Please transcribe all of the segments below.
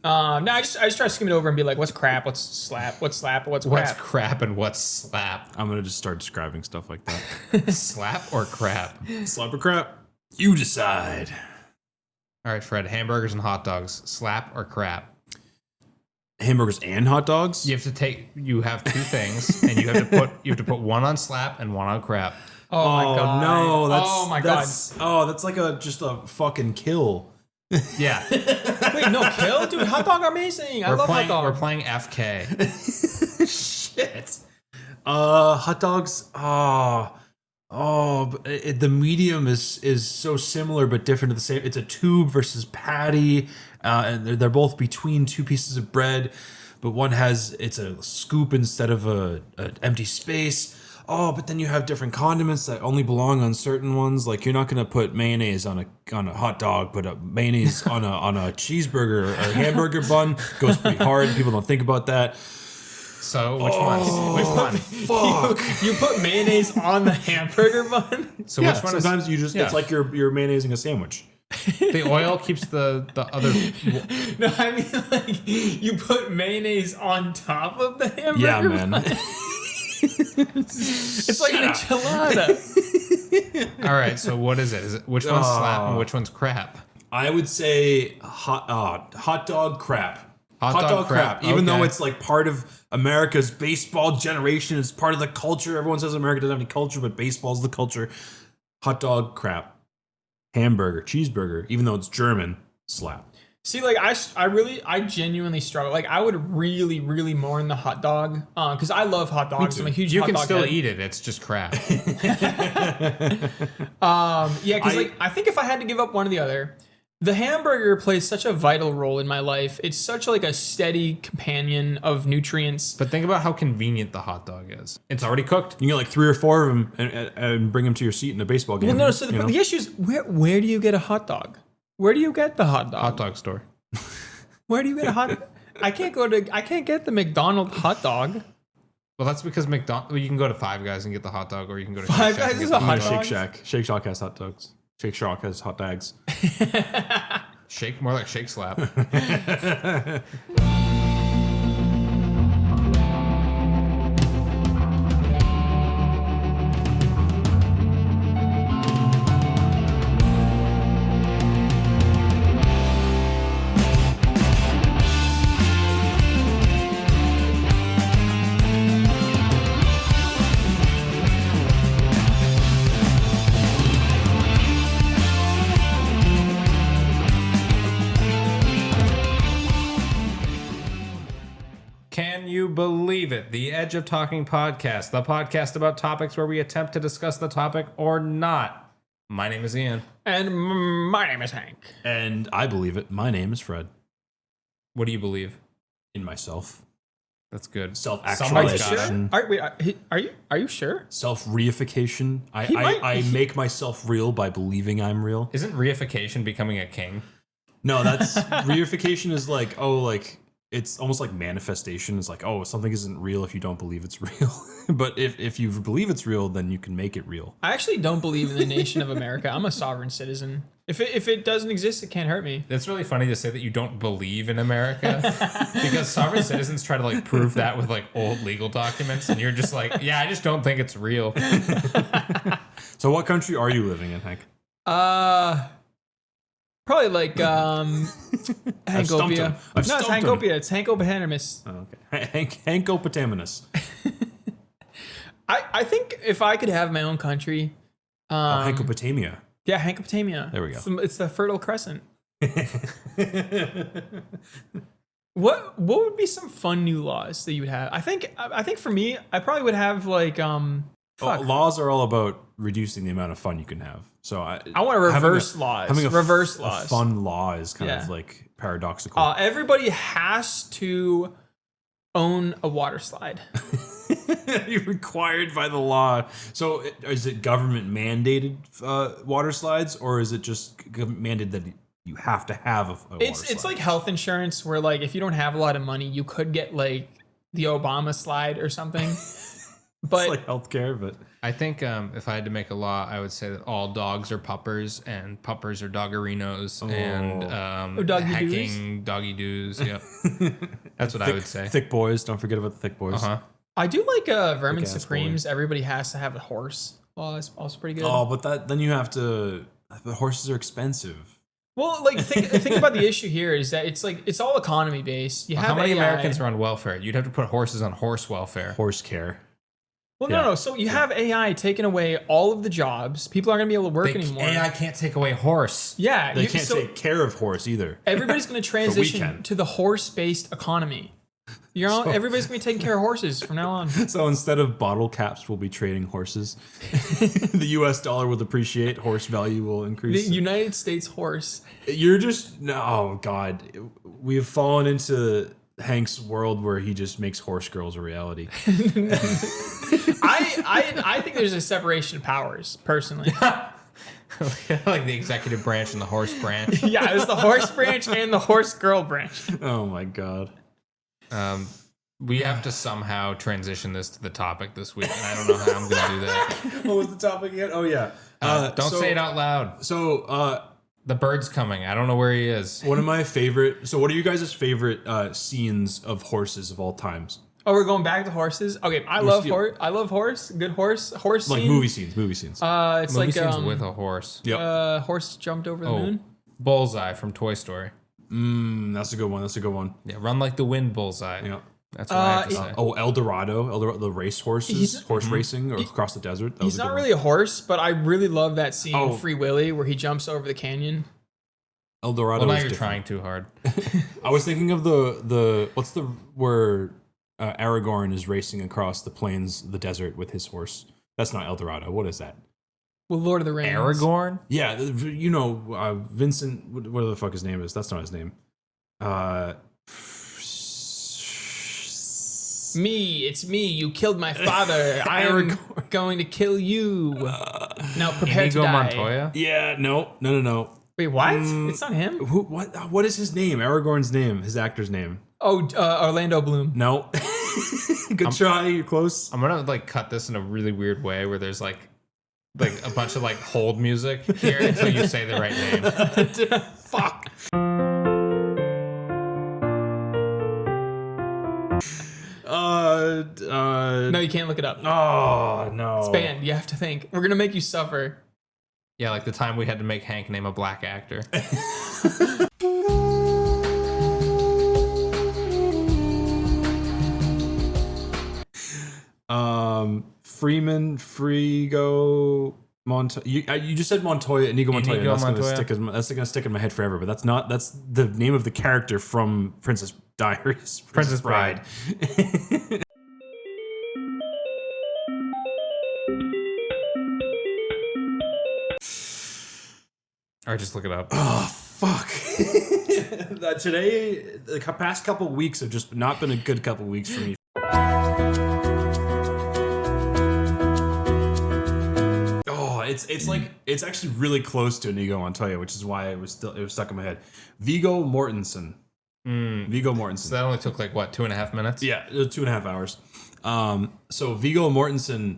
No, I just try to skim it over and be like, what's crap, what's slap, what's slap, what's crap. What's crap and what's slap? I'm gonna just start describing stuff like that. Slap or crap? Slap or crap? You decide. All right, Fred. Hamburgers and hot dogs. Slap or crap? Hamburgers and hot dogs? You have two things, and you have to put one on slap and one on crap. Oh my god. No, oh my god. That's like just a fucking kill. Yeah. Wait, no kill? Dude, hot dog are amazing. I love hot dog. We're playing FK. Shit. Hot dogs. The medium is so similar but different at the same. It's a tube versus patty, and they're both between two pieces of bread, but one it's a scoop instead of an empty space. Oh, but then you have different condiments that only belong on certain ones. Like you're not gonna put mayonnaise on a hot dog, but mayonnaise on a cheeseburger or a hamburger bun goes pretty hard. People don't think about that. So which one? Fuck. You put mayonnaise on the hamburger bun? So Yeah, which one? sometimes you just it's like you're mayonnaising a sandwich. The oil keeps the other. No, I mean like you put mayonnaise on top of the hamburger Yeah, bun. man. It's like an enchilada. All right. So what is it? Which one's slap and which one's crap? I would say hot dog crap. Hot dog crap. Even though Okay. it's like part of America's baseball generation, it's part of the culture. Everyone says America doesn't have any culture, but baseball's the culture. Hot dog crap. Hamburger, cheeseburger, even though it's German, slap. See, like I genuinely struggle. Like I would really, really mourn the hot dog because I love hot dogs. I'm a huge You hot can dog still head. eat it. It's just crap. Yeah, because like I think if I had to give up one or the other, the hamburger plays such a vital role in my life. It's such like a steady companion of nutrients. But think about how convenient the hot dog is. It's already cooked. You can get like 3 or 4 of them and bring them to your seat in a baseball game. Well, no. So the issue is where do you get a hot dog? Where do you get the hot dog? Hot dog store. Where do you get a hot? I can't get the McDonald's hot dog. Well, that's because you can go to Five Guys and get the hot dog, or you can go to Five Shake Shack Guys and is get a the hot dog. dog? Shake Shack. Shake Shack has hot dogs. Shake Shack has hot dogs. Shake, more like Shake Slap. Can you believe it? The Edge of Talking podcast, the podcast about topics where we attempt to discuss the topic or not. My name is Ian. And my name is Hank. And I believe it. My name is Fred. What do you believe? In myself. That's good. Are you Self-actualization. sure? Are you sure? Self-reification. I make myself real by believing I'm real. Isn't reification becoming a king? No, that's reification is like, it's almost like manifestation. It's like, something isn't real if you don't believe it's real. But if you believe it's real, then you can make it real. I actually don't believe in the nation of America. I'm a sovereign citizen. If it doesn't exist, it can't hurt me. It's really funny to say that you don't believe in America because sovereign citizens try to like prove that with like old legal documents, and you're just like, yeah, I just don't think it's real. So what country are you living in, Hank? Probably like I've stumped him. Hankopia. No, it's Hankopia. It's Hankopotamus. Oh, okay. Hankopotaminous. I think if I could have my own country, Hankopotamia. yeah, Hankopotamia. There we go. It's the Fertile Crescent. What would be some fun new laws that you would have? I think for me, I probably would have like Laws are all about reducing the amount of fun you can have. So I want to reverse laws. Having Reverse a laws. fun law is kind Yeah. of like paradoxical. Everybody has to own a water slide. You're required by the law. So is it government mandated water slides, or is it just mandated that you have to have a water slide? It's like health insurance where like if you don't have a lot of money, you could get like the Obama slide or something. But it's like healthcare, but I think if I had to make a law, I would say that all dogs are puppers and puppers are doggerinos and doggy hacking doggy doos. Yep. That's what I would say. Thick boys. Don't forget about the thick boys. Uh-huh. I do like Vermin Thick-ass Supremes. Everybody has to have a horse. Oh, that's also pretty good. Oh, but then you have to. The horses are expensive. Well, like think about the issue here is that it's all economy based. You have How many AI. Americans are on welfare? You'd have to put horses on horse welfare. Horse care. Well, Yeah. no. So you have AI taking away all of the jobs. People aren't going to be able to work anymore. AI can't take away horse. Yeah, They can't take care of horse either. Everybody's going to transition can. to the horse-based economy. Everybody's going to be taking care of horses from now on. So instead of bottle caps, we'll be trading horses. The U.S. dollar will depreciate. Horse value will The increase. United States horse. You're just oh god, we've fallen into Hank's world where he just makes horse girls a reality. I think there's a separation of powers, personally. Like the executive branch and the horse branch. Yeah, it was the horse branch and the horse girl branch. Oh my god. We have to somehow transition this to the topic this week, and I don't know how I'm going to do that. What was the topic again? Oh yeah. Don't say it out loud. So The bird's coming. I don't know where he is. one of my favorite. So what are you guys' favorite scenes of horses of all times? Oh, we're going back to horses. Okay, I love horse. I love horse. Good horse. Horse Like scene. movie scenes. It's Movie like scenes with a horse. Yep. horse jumped over the moon. Bullseye from Toy Story. That's a good one. That's a good one. Yeah, run like the wind, Bullseye. Yeah. That's what I have to say. El Dorado, the race horses, horse racing or across the desert. That He's was a good not one. really a horse, but I really love that scene in Oh. Free Willy where he jumps over the canyon. El Dorado. Well, now is you're different. trying too hard. I was thinking of the what's the where Aragorn is racing across the plains, the desert with his horse. That's not El Dorado. What is that? Well, Lord of the Rings. Aragorn? Yeah, you know Vincent. What the fuck his name is? That's not his name. It's me. You killed my father. I am going to kill you. Now prepare to Inigo die. Montoya? Yeah, no. Wait, what? It's not him. What is his name? Aragorn's name. His actor's name. Oh, Orlando Bloom. No. Good try. You're close. I'm gonna like cut this in a really weird way where there's like a bunch of like hold music here until you say the right name. Fuck. No, you can't look it up. Oh no. It's banned. You have to think. We're gonna make you suffer. Yeah, like the time we had to make Hank name a black actor. Freeman, Frigo, Montoya. You just said Montoya, Inigo Montoya. Inigo That's Montoya. that's gonna stick in my head forever. But that's the name of the character from Princess Diaries. Princess Bride. Or just look it up. Oh fuck! Today, the past couple weeks have just not been a good couple weeks for me. Oh, it's actually really close to Inigo Montoya, which is why it was stuck in my head. Viggo Mortensen. Viggo Mortensen. So that only took like what, 2.5 minutes? Yeah, 2.5 hours. So Viggo Mortensen,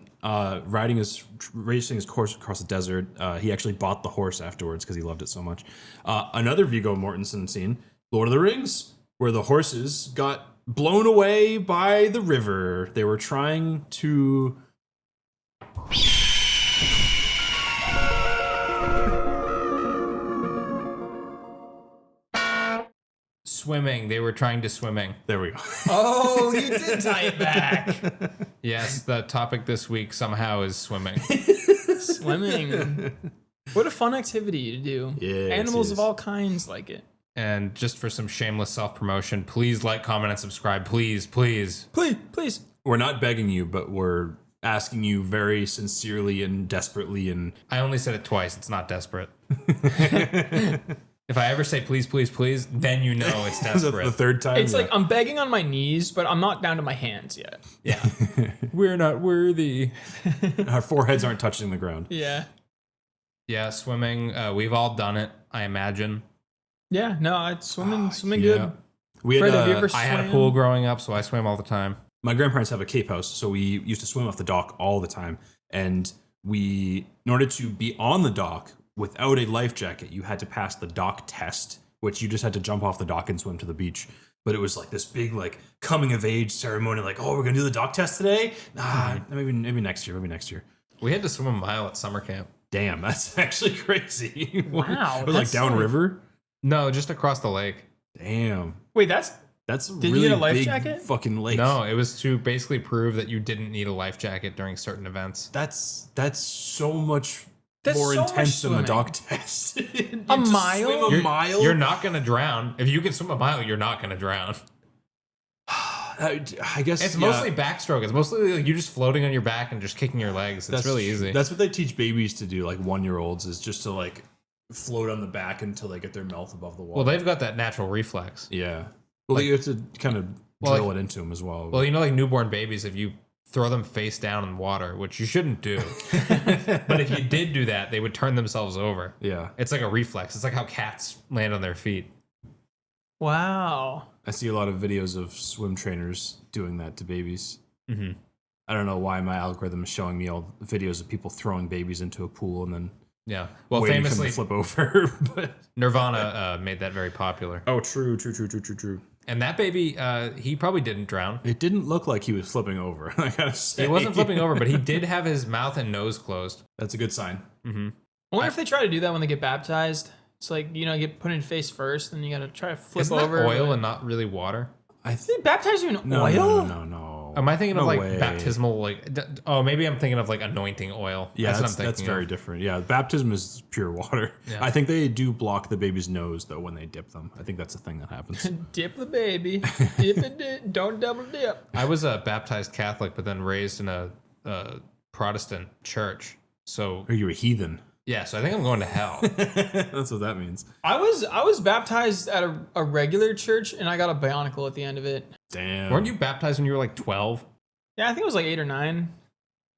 racing his course across the desert. He actually bought the horse afterwards because he loved it so much. Another Viggo Mortensen scene, Lord of the Rings, where the horses got blown away by the river. They were trying to. Swimming. They were trying to swimming. There we go. Oh, you did tie it back. Yes, the topic this week somehow is swimming. Swimming. What a fun activity to do. Yes, Animals yes. of all kinds like it. And just for some shameless self-promotion, please like, comment, and subscribe. Please, please. Please. We're not begging you, but we're asking you very sincerely and desperately and. I only said it twice. It's not desperate. If I ever say please, please, please, then you know it's desperate. The third time. It's like I'm begging on my knees, but I'm not down to my hands yet. Yeah. We're not worthy. Our foreheads aren't touching the ground. Yeah. Yeah, swimming. We've all done it, I imagine. Yeah, no, it's swimming Yeah. good. We Fred, had, have you ever I had a swam? pool growing up, so I swam all the time. my grandparents have a Cape house, so we used to swim off the dock all the time. And in order to be on the dock without a life jacket, you had to pass the dock test, which you just had to jump off the dock and swim to the beach. But it was like this big like coming of age ceremony, like, oh, we're gonna do the dock test today? Nah, maybe next year, We had to swim a mile at summer camp. Damn, that's actually crazy. Wow, Or like downriver? No, just across the lake. Damn. Wait, that's That's Did you really get a life big jacket? fucking lake. No, it was to basically prove that you didn't need a life jacket during certain events. That's so much That's more so much intense than the swimming. dock test. A mile? Swim a mile? You're not going to drown. If you can swim a mile, you're not going to drown. I guess It's mostly backstroke. It's mostly like you just floating on your back and just kicking your legs. It's really easy. That's what they teach babies to do, like 1-year-olds, is just to like float on the back until they get their mouth above the water. Well, they've got that natural reflex. Yeah. Well, you have to kind of drill it into them as well. Well, you know, like newborn babies, if you throw them face down in water, which you shouldn't do, but if you did do that, they would turn themselves over. Yeah. It's like a reflex. It's like how cats land on their feet. Wow. I see a lot of videos of swim trainers doing that to babies. Mm-hmm. I don't know why my algorithm is showing me all videos of people throwing babies into a pool and then Yeah. Well, waiting for them famously, to flip over. But Nirvana made that very popular. oh, true. And that baby, he probably didn't drown. It didn't look like he was flipping over. I gotta say, He wasn't flipping over, but he did have his mouth and nose closed. That's a good sign. Mm-hmm. I wonder if they try to do that when they get baptized. It's like, you know, get put in face first, then you gotta try to flip Isn't over. that oil and not really water? I They baptize you in no, oil? no. Am I thinking of No like way. baptismal, like, oh, maybe I'm thinking of like anointing oil. Yeah, that's what I'm that's thinking very of. different. Yeah, baptism is pure water. Yeah. I think they do block the baby's nose though when they dip them. I think that's a thing that happens. Dip the baby. Dip it, don't double dip. I was a baptized Catholic, but then raised in a Protestant church. So, Or you're a heathen. yeah, so I think I'm going to hell. That's what that means. I was baptized at a regular church, and I got a bionicle at the end of it. Damn. Weren't you baptized when you were like 12? Yeah, I think it was like 8 or 9.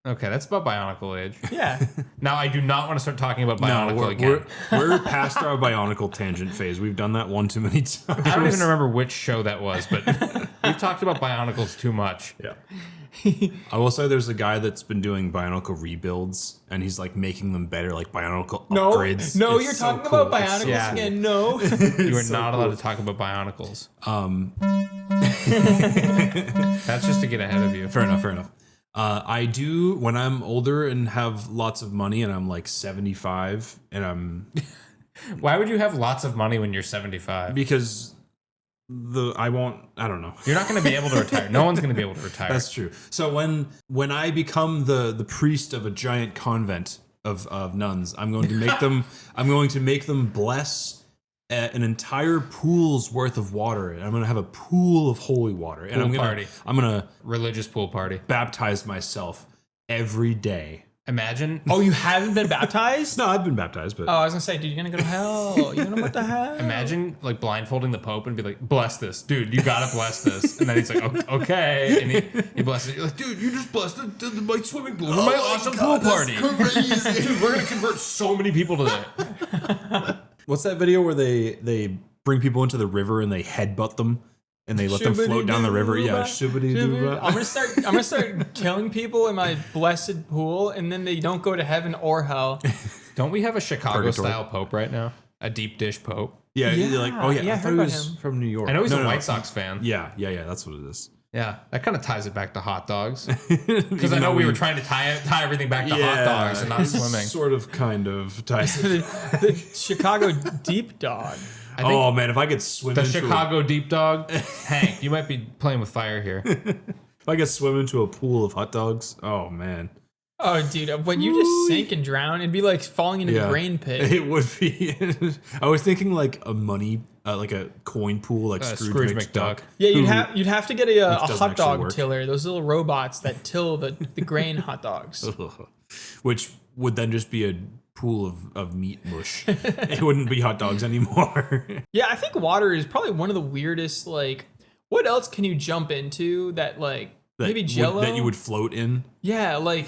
Okay, that's about bionicle age. Yeah. Now, I do not want to start talking about No, bionicle again. we're past our bionicle tangent phase. We've done that one too many times. I don't even remember which show that was, but we've talked about bionicles too much. Yeah. I will say there's a guy that's been doing bionicle rebuilds, and he's like making them better, like bionicle upgrades. No, It's you're so talking cool. about It's so bionicles Yeah. again. No. You are so not cool. allowed to talk about bionicles. Um, That's just to get ahead of you. fair enough. I do when I'm older and have lots of money, and I'm like 75, and I'm Why would you have lots of money when you're 75? because I don't know. You're not going to be able to retire. No one's going to be able to retire. That's true. So when I become the priest of a giant convent of nuns, I'm going to make them bless an entire pool's worth of water, and I'm going to have a pool of holy water, and Pool party. I'm going to Religious pool party. baptize myself every day. Imagine. Oh, you haven't been baptized? No, I've been baptized, but Oh, I was gonna say, dude, you're gonna go to hell. You're gonna what the hell? Imagine like blindfolding the Pope and be like, bless this. Dude, you gotta bless this. And then he's like, okay. And he blesses it. You're like, dude, you just blessed my swimming pool for my awesome pool party. crazy. Dude, we're gonna convert so many people to that. What's that video where they bring people into the river and they headbutt them and they let them float down the river? Yeah, shibbity-doo-bah. I'm gonna start killing people in my blessed pool, and then they don't go to heaven or hell. Don't we have a Chicago Purgatory. style Pope right now? A deep dish Pope. Yeah, you're like, oh yeah, Yeah, I I thought heard he about was him. from New York. I know he's No, a no, White Sox fan. Yeah, that's what it is. Yeah, that kind of ties it back to hot dogs. Because Because I know we were trying to tie everything back to hot dogs and not swimming. Sort of, kind of. Ties. The Chicago deep dog. I think Oh man, if I could swim the into Chicago deep dog. Hank, you might be playing with fire here. if I could swim into a pool of hot dogs, oh man, Oh, dude, when you just sink and drown, it'd be like falling into a grain pit. It would be. I was thinking like a money, like a coin pool, like Scrooge McDuck. Yeah, you'd have to get a doesn't hot actually dog work. tiller, those little robots that till the grain hot dogs. Which would then just be a pool of meat mush. It wouldn't be hot dogs anymore. Yeah, I think water is probably one of the weirdest. Like, what else can you jump into that maybe Jello? That you would float in. Yeah, like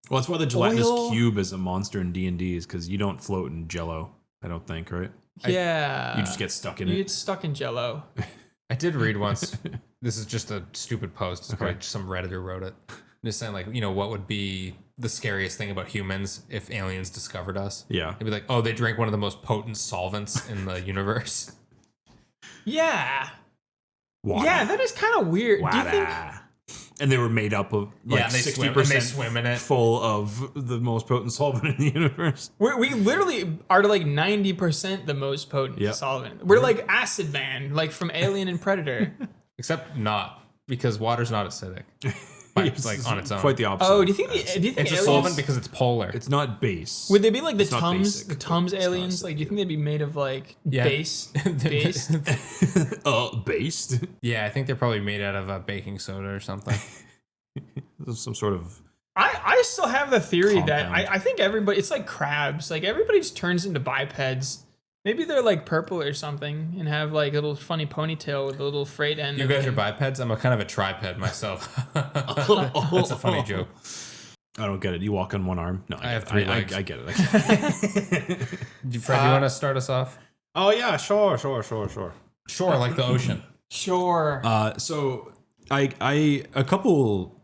Well, that's why the gelatinous Oil? cube is a monster in D&D, is because you don't float in Jello. I don't think, right? yeah, You just get stuck in you it. get stuck in Jello. I did read once. This is just a stupid post. It's probably just some Redditor wrote it. Just saying, like, what would be the scariest thing about humans if aliens discovered us. Yeah. They'd be like, oh, they drink one of the most potent solvents in the universe. Yeah. Water. Yeah, that is kind of weird. Do you think? And they were made up of like and they 60% swim in it. full of the most potent solvent in the universe. We literally are like 90% the most potent solvent. We're like acid man, like from Alien and Predator. Except not, because water's not acidic. Like on its own. Quite the opposite. Oh, do you think It's aliens, a solvent because it's polar. It's not base. would they be like the It's not Tums, basic, the but Tums it's not aliens? Like, do you think they'd be made of like based? Based? Yeah, I think they're probably made out of baking soda or something. Some sort of. I still have the theory that Compound. I think everybody, it's like crabs. Like everybody just turns into bipeds. Maybe they're like purple or something and have like a little funny ponytail with a little frayed end. You guys are bipeds? I'm a kind of a triped myself. That's a funny joke. I don't get it. You walk on one arm. No, I have 3 legs. I get it. Fred, you want to start us off? Oh yeah, sure. Sure, like the ocean. Sure. So I a couple,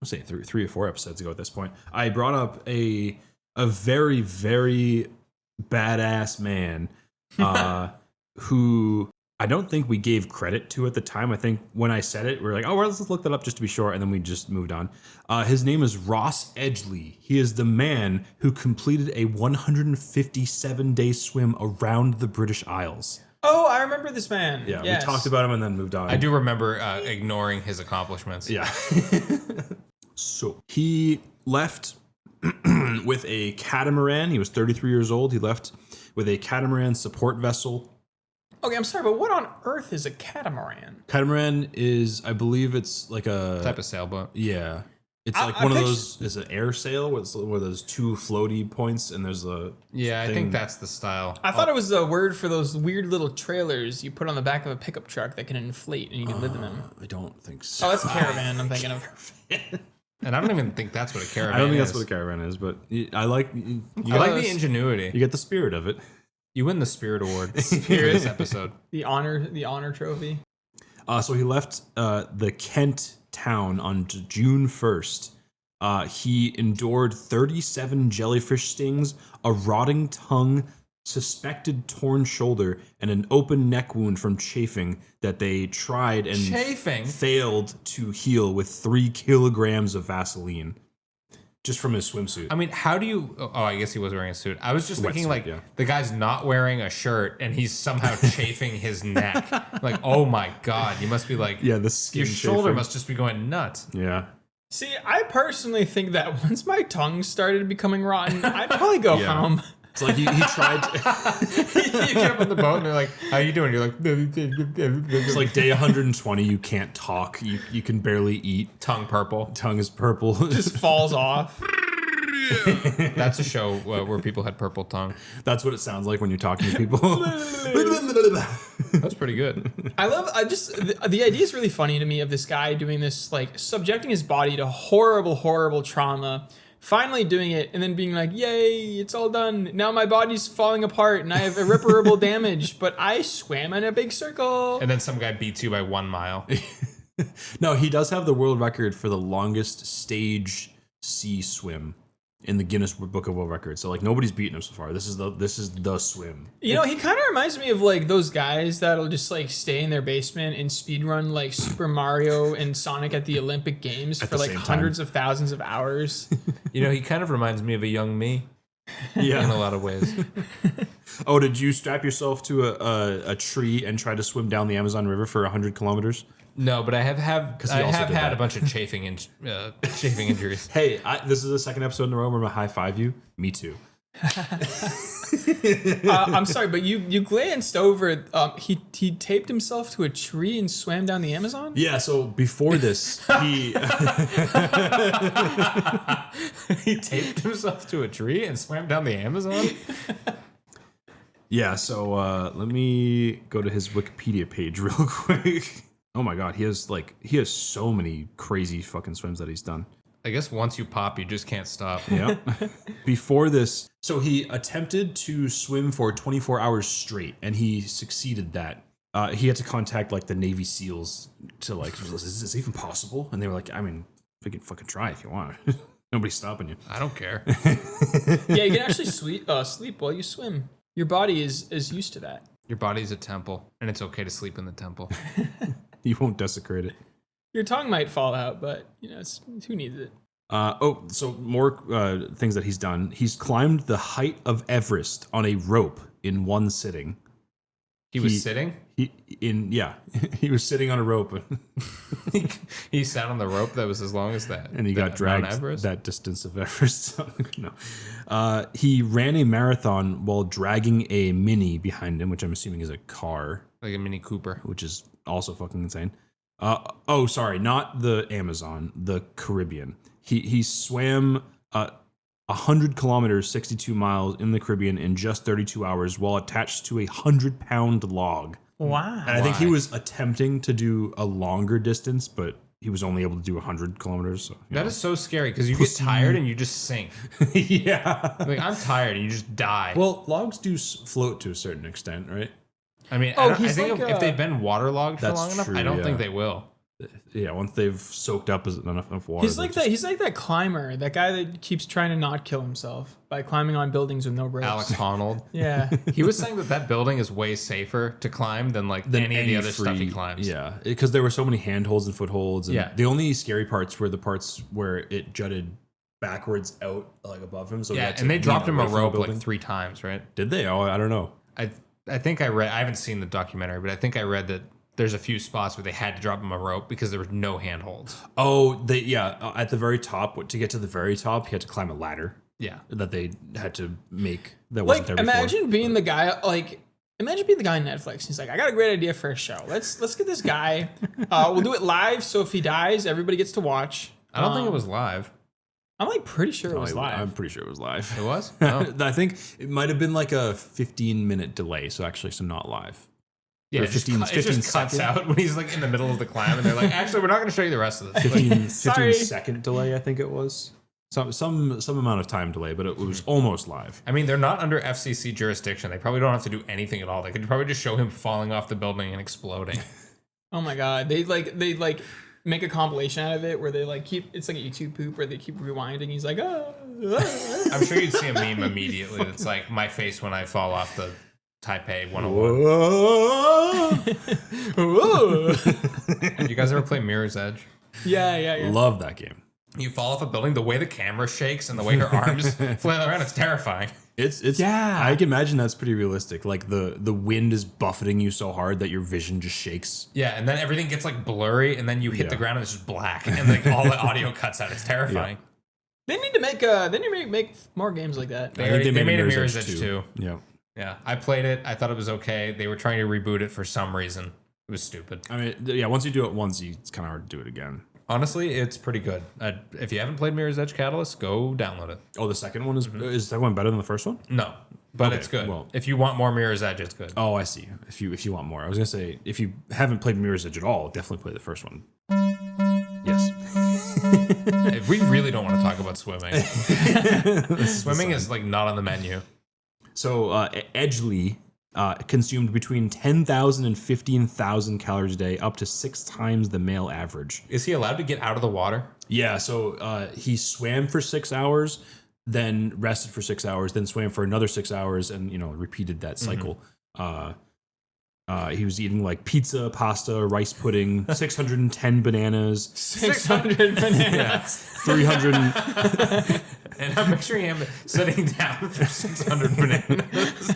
let's say 3 or 4 episodes ago at this point, I brought up a very, very badass man who I don't think we gave credit to at the time. I think when I said it, we were like, oh, well, let's look that up just to be sure. And then we just moved on. His name is Ross Edgley. He is the man who completed a 157-day swim around the British Isles. Oh, I remember this man. Yeah, Yes. we talked about him and then moved on. I do remember ignoring his accomplishments. Yeah. So he left with a catamaran. He was 33 years old. He left with a catamaran support vessel. Okay, I'm sorry, but what on earth is a catamaran? Catamaran is, I believe it's like a Type of sailboat. Yeah. It's I- like I one of picture- those, is an air sail where there's 2 floaty points and there's a Yeah, I thing. think that's the style. I thought it was a word for those weird little trailers you put on the back of a pickup truck that can inflate and you can live in them. I don't think so. Oh, that's a caravan I'm thinking of. And I don't even think that's what a caravan is. I don't think that's what a caravan is, but I like you I like get the ingenuity. you get the spirit of it. You win the Spirit Award for this episode. The honor trophy. So he left the Kent town on June 1st. He endured 37 jellyfish stings, a rotting tongue, suspected torn shoulder, and an open neck wound from chafing that they tried and failed to heal with 3 kilograms of Vaseline. Just from his swimsuit. I mean, how do you... Oh, I guess he was wearing a suit. I was just thinking, Wetsuit, like, yeah. the guy's not wearing a shirt and he's somehow chafing his neck. Like, oh my God, you must be like... Yeah, the skin Your shoulder chafing. must just be going nuts. Yeah. See, I personally think that once my tongue started becoming rotten, I'd probably go home. It's like he tried to, You get up on the boat and they're like, how you doing? You're like... it's like day 120, you can't talk. You can barely eat. Tongue purple. Tongue is purple. Just falls off. That's a show where people had purple tongue. That's what it sounds like when you're talking to people. That's pretty good. The idea is really funny to me of this guy doing this, like subjecting his body to horrible trauma, finally doing it and then being like, yay, it's all done. Now my body's falling apart and I have irreparable damage, but I swam in a big circle. And then some guy beats you by 1 mile. No, he does have the world record for the longest stage sea swim in the Guinness Book of World Records. So like nobody's beaten him so far. This is the swim. You know, he kind of reminds me of like those guys that'll just like stay in their basement and speedrun like Super Mario and Sonic at the Olympic Games for the like same time. hundreds of thousands of hours. You know, he kind of reminds me of a young me in a Yeah. lot of ways. Oh, did you strap yourself to a tree and try to swim down the Amazon River for 100 kilometers? No, but I have he also had did that. a bunch of chafing injuries. Hey, this is the second episode in a row where I'm gonna high five you. Me too. I'm sorry, but you glanced over. He taped himself to a tree and swam down the Amazon. Yeah. So before this, he He taped himself to a tree and swam down the Amazon? yeah. So let me go to his Wikipedia page real quick. Oh my God, he has so many crazy fucking swims that he's done. I guess once you pop, you just can't stop. Yeah. Before this, so he attempted to swim for 24 hours straight, and he succeeded that. He had to contact like the Navy SEALs to like, is this even possible? And they were like, I mean, we can fucking try if you want. Nobody's stopping you. I don't care. Yeah, you can actually sleep while you swim. Your body is used to that. Your body's a temple, and it's okay to sleep in the temple. You won't desecrate it. Your tongue might fall out, but who needs it? So more things that he's done. He's climbed the height of Everest on a rope in one sitting. He was sitting? He was sitting on a rope. He sat on the rope that was as long as that. And he got dragged that distance of Everest. No. He ran a marathon while dragging a Mini behind him, which I'm assuming is a car. Like a Mini Cooper. Which is also fucking insane. Sorry, not the Amazon, the Caribbean. He swam 100 kilometers, 62 miles in the Caribbean in just 32 hours while attached to a 100-pound log. Wow. And I think he was attempting to do a longer distance, but he was only able to do 100 kilometers. So, that is so scary because you get tired and you just sink. Yeah. Like, I'm tired and you just die. Well, logs do float to a certain extent, right? I mean, I think if they've been waterlogged for long enough, I don't think they will. Yeah, once they've soaked up enough water. He's like that. He's like that climber, that guy that keeps trying to not kill himself by climbing on buildings with no ropes. Alex Honnold. Yeah. He was saying that building is way safer to climb than any of the other stuff he climbs. Yeah, because there were so many handholds and footholds. And yeah. The only scary parts were the parts where it jutted backwards out like above him. So yeah, and they dropped him a rope like 3 times, right? Did they? Oh, I don't know. I think I read. I haven't seen the documentary, but I think I read that there's a few spots where they had to drop him a rope because there was no handholds. Oh, at the very top, to get to the very top, he had to climb a ladder. Yeah, that they had to make. That wasn't there before. Imagine being the guy Imagine being the guy on Netflix. He's like, I got a great idea for a show. Let's get this guy. We'll do it live, so if he dies, everybody gets to watch. I don't think it was live. I'm like pretty sure it was live. I'm pretty sure it was live. It was? Oh. I think it might have been like a 15-minute delay, so actually not live. Yeah, 15 cuts out when he's like in the middle of the climb, and they're like, actually, we're not going to show you the rest of this. 15-second delay, I think it was. Some amount of time delay, but it was almost live. I mean, they're not under FCC jurisdiction. They probably don't have to do anything at all. They could probably just show him falling off the building and exploding. Oh my god, they make a compilation out of it where they it's like a YouTube poop where they keep rewinding. He's like, I'm sure you'd see a meme immediately that's like my face when I fall off the Taipei 101. Did you guys ever play Mirror's Edge? Yeah. Love that game. You fall off a building, the way the camera shakes and the way her arms flail around, it's terrifying. It's I can imagine that's pretty realistic. Like the wind is buffeting you so hard that your vision just shakes. Yeah, and then everything gets like blurry, and then you hit the ground and it's just black, and like all the audio cuts out. It's terrifying. Yeah. They need to make more games like that. They made a Mirror's Edge 2. Yeah. Yeah, I played it. I thought it was okay. They were trying to reboot it for some reason. It was stupid. I mean, yeah, once you do it once, it's kind of hard to do it again. Honestly, it's pretty good. If you haven't played Mirror's Edge Catalyst, go download it. Oh, the second one is that one better than the first one? No, but Okay, it's good. well- If you want more Mirror's Edge, it's good. Oh, I see. If you want more, I was gonna say if you haven't played Mirror's Edge at all, definitely play the first one. Yes. We really don't want to talk about swimming. Swimming is like not on the menu. So Edgley consumed between 10,000 and 15,000 calories a day, up to 6 times the male average. Is he allowed to get out of the water? Yeah, so he swam for 6 hours, then rested for 6 hours, then swam for another 6 hours, and repeated that cycle. He was eating like pizza, pasta, rice pudding, 610 bananas, 600 bananas, 300. And I'm picturing him sitting down for 600 bananas.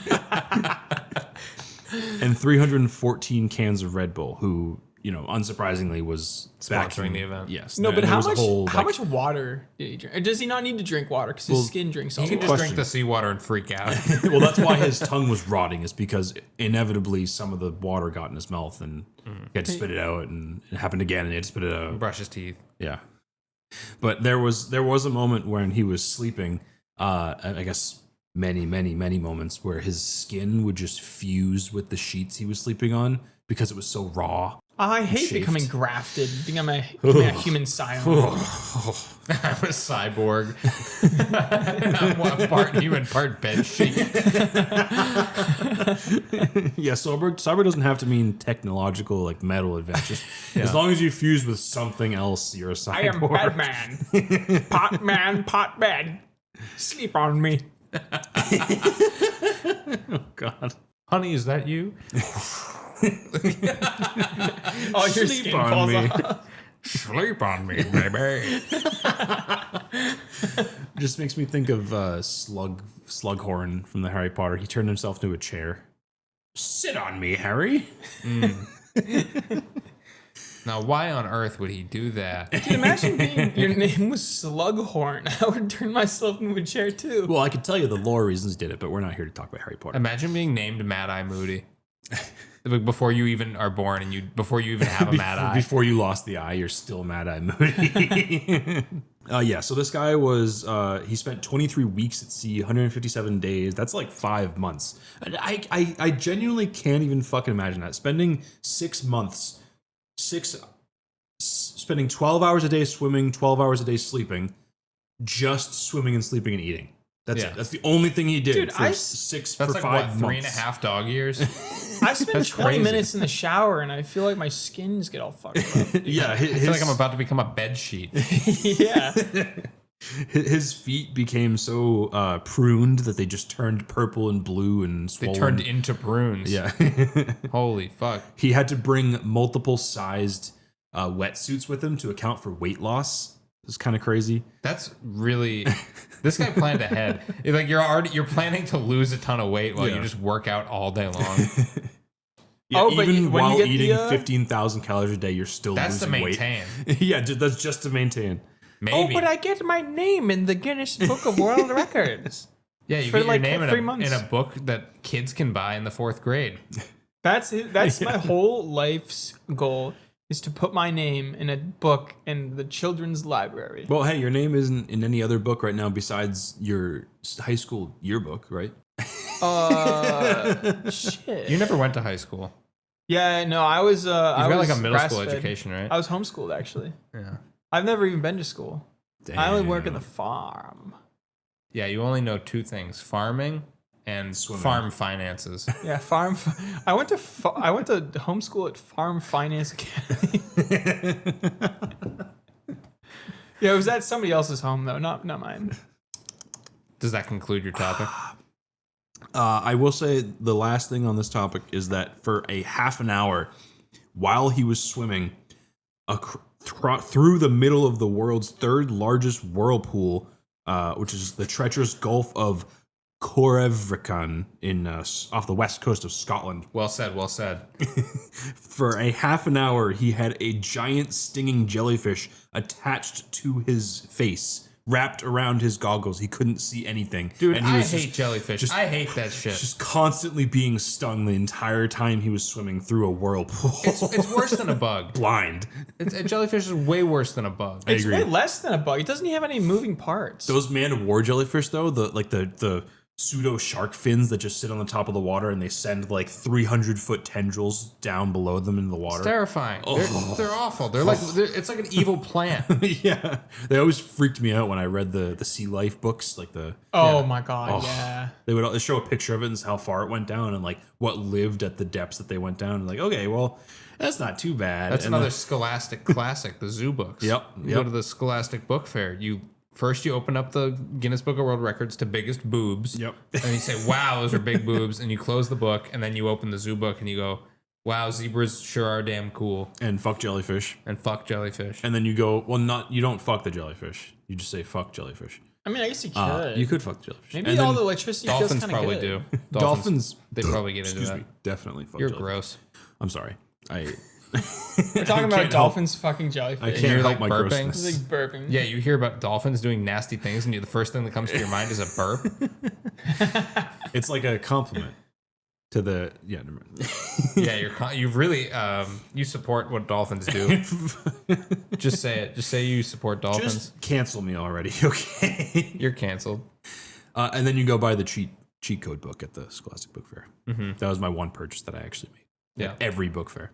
And 314 cans of Red Bull, who, unsurprisingly was Sponsoring the event. Yes. No, but there how was a much whole, how much water did he drink? Or does he not need to drink water because his skin drinks all He the can water? just drink the seawater and freak out. Well, that's why his tongue was rotting, is because inevitably some of the water got in his mouth and he had to spit it out, and it happened again and he had to spit it out. Brush his teeth. Yeah. But there was a moment when he was sleeping, I guess many moments, where his skin would just fuse with the sheets he was sleeping on because it was so raw. I hate Shaved. becoming grafted, becoming a human scion. I'm a cyborg. I'm one part human, part bed sheet. Yeah, Cyborg doesn't have to mean technological, like metal adventures. As long as you fuse with something else, you're a cyborg. I am Batman. Pot man, pot bed. Sleep on me. Oh, God. Honey, is that you? Oh, your Sleep skin on falls me. off. Sleep on me, baby. Just makes me think of Slughorn from the Harry Potter. He turned himself into a chair. Sit on me, Harry. Now, why on earth would he do that? Dude, imagine your name was Slughorn. I would turn myself into a chair too. Well, I could tell you the lore reasons he did it, but we're not here to talk about Harry Potter. Imagine being named Mad Eye Moody. Before you even are born and before you even have a mad eye. Before you lost the eye, you're still Mad Eye Moody. Yeah, so this guy was, he spent 23 weeks at sea, 157 days. That's like 5 months. And I genuinely can't even fucking imagine that. Spending 6 months, spending 12 hours a day swimming, 12 hours a day sleeping, just swimming and sleeping and eating. That's it. That's the only thing he did Dude, for That's like 5 what, months. 3.5 dog years? I spend That's 20 crazy. minutes in the shower and I feel like my skins get all fucked up. Yeah, I feel like I'm about to become a bed sheet. Yeah. his feet became so pruned that they just turned purple and blue and They swollen. turned into prunes. Yeah. Holy fuck. He had to bring multiple sized wetsuits with him to account for weight loss. It's kind of crazy. That's really this guy planned ahead. Like you're planning to lose a ton of weight while you just work out all day long. Yeah, Oh, but even when you while get eating the, 15,000 calories a day, you're still That's to losing weight. maintain. Yeah, that's just to maintain. Maybe. Oh, but I get my name in the Guinness Book of World Records. yeah, you for get like your name 3 months. in a book that kids can buy in the 4th grade. That's my whole life's goal is to put my name in a book in the children's library. Well, hey, your name isn't in any other book right now besides your high school yearbook, right? Shit. You never went to high school. Yeah, no, I was. You've I got was like a middle school grass-fed. education, right? I was homeschooled actually. Yeah. I've never even been to school. I only work at the Damn. farm. Yeah, you only know 2 things: farming and Swimming. farm finances. Yeah, farm. I went to homeschool at Farm Finance Academy. Yeah, it was at somebody else's home though, not mine. Does that conclude your topic? I will say the last thing on this topic is that for a half an hour, while he was swimming through the middle of the world's 3rd largest whirlpool, which is the treacherous Gulf of Corevrican in off the west coast of Scotland. Well said, well said. For a half an hour, he had a giant stinging jellyfish attached to his face, wrapped around his goggles. He couldn't see anything. Dude, and he I was hate jellyfish. I hate that shit. just constantly being stung the entire time he was swimming through a whirlpool. It's worse than a bug. Blind. A jellyfish is way worse than a bug. It's agree. way less than a bug. It doesn't even have any moving parts. Those man of war jellyfish, though, the pseudo shark fins that just sit on the top of the water and they send like 300-foot tendrils down below them in the water. It's terrifying. They're awful. It's like an evil plant. Yeah, they always freaked me out when I read the sea life books, like Oh my god, yeah. they would show a picture of it and how far it went down and like what lived at the depths that they went down. And like, okay, well, that's not too bad. That's And another scholastic classic, the zoo books. Yep, You go yep. to the Scholastic Book Fair. You open up the Guinness Book of World Records to biggest boobs. Yep. And you say, wow, those are big boobs. And you close the book and then you open the zoo book and you go, wow, zebras sure are damn cool. and fuck jellyfish. And fuck jellyfish. And then you go, well, you don't fuck the jellyfish. You just say fuck jellyfish. I mean, I guess you could. You could fuck the jellyfish. Maybe And all then the electricity feels Dolphins kind of probably good. do. dolphins. They probably get into Excuse that. me. Definitely fuck You're jellyfish. gross. I'm sorry. We're talking about can't dolphins fucking jellyfish. I can't You're, help like, my burping? It's grossness. like burping. Yeah, you hear about dolphins doing nasty things, and the first thing that comes to your mind is a burp. It's like a compliment to the never mind. Yeah, you really you support what dolphins do. Just say it. Just say you support dolphins. Just cancel me already, okay? You're canceled. And then you go buy the cheat code book at the Scholastic Book Fair. That was my one purchase that I actually made. Yeah. At every book fair.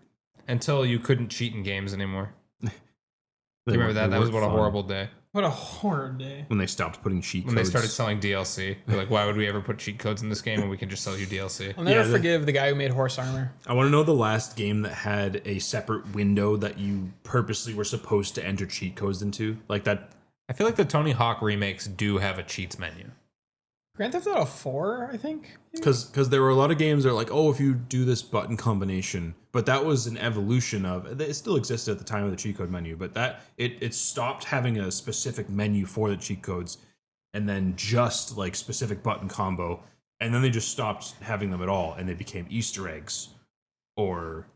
Until you couldn't cheat in games anymore. They You remember weren't- that? they That was weren't what a fun. horrible day. What a horror day. When they stopped putting cheat When codes. they started selling DLC. They're like, why would we ever put cheat codes in this game when we can just sell you DLC? I'll never Yeah, forgive the guy who made horse armor. I want to know the last game that had a separate window that you purposely were supposed to enter cheat codes into. Like that. I feel like the Tony Hawk remakes do have a cheats menu. Grand Theft Auto 4, I think. Because there were a lot of games that are like, oh, if you do this button combination, but that was an evolution of, it still existed at the time of the cheat code menu, but that it stopped having a specific menu for the cheat codes and then just like specific button combo. And then they just stopped having them at all and they became Easter eggs or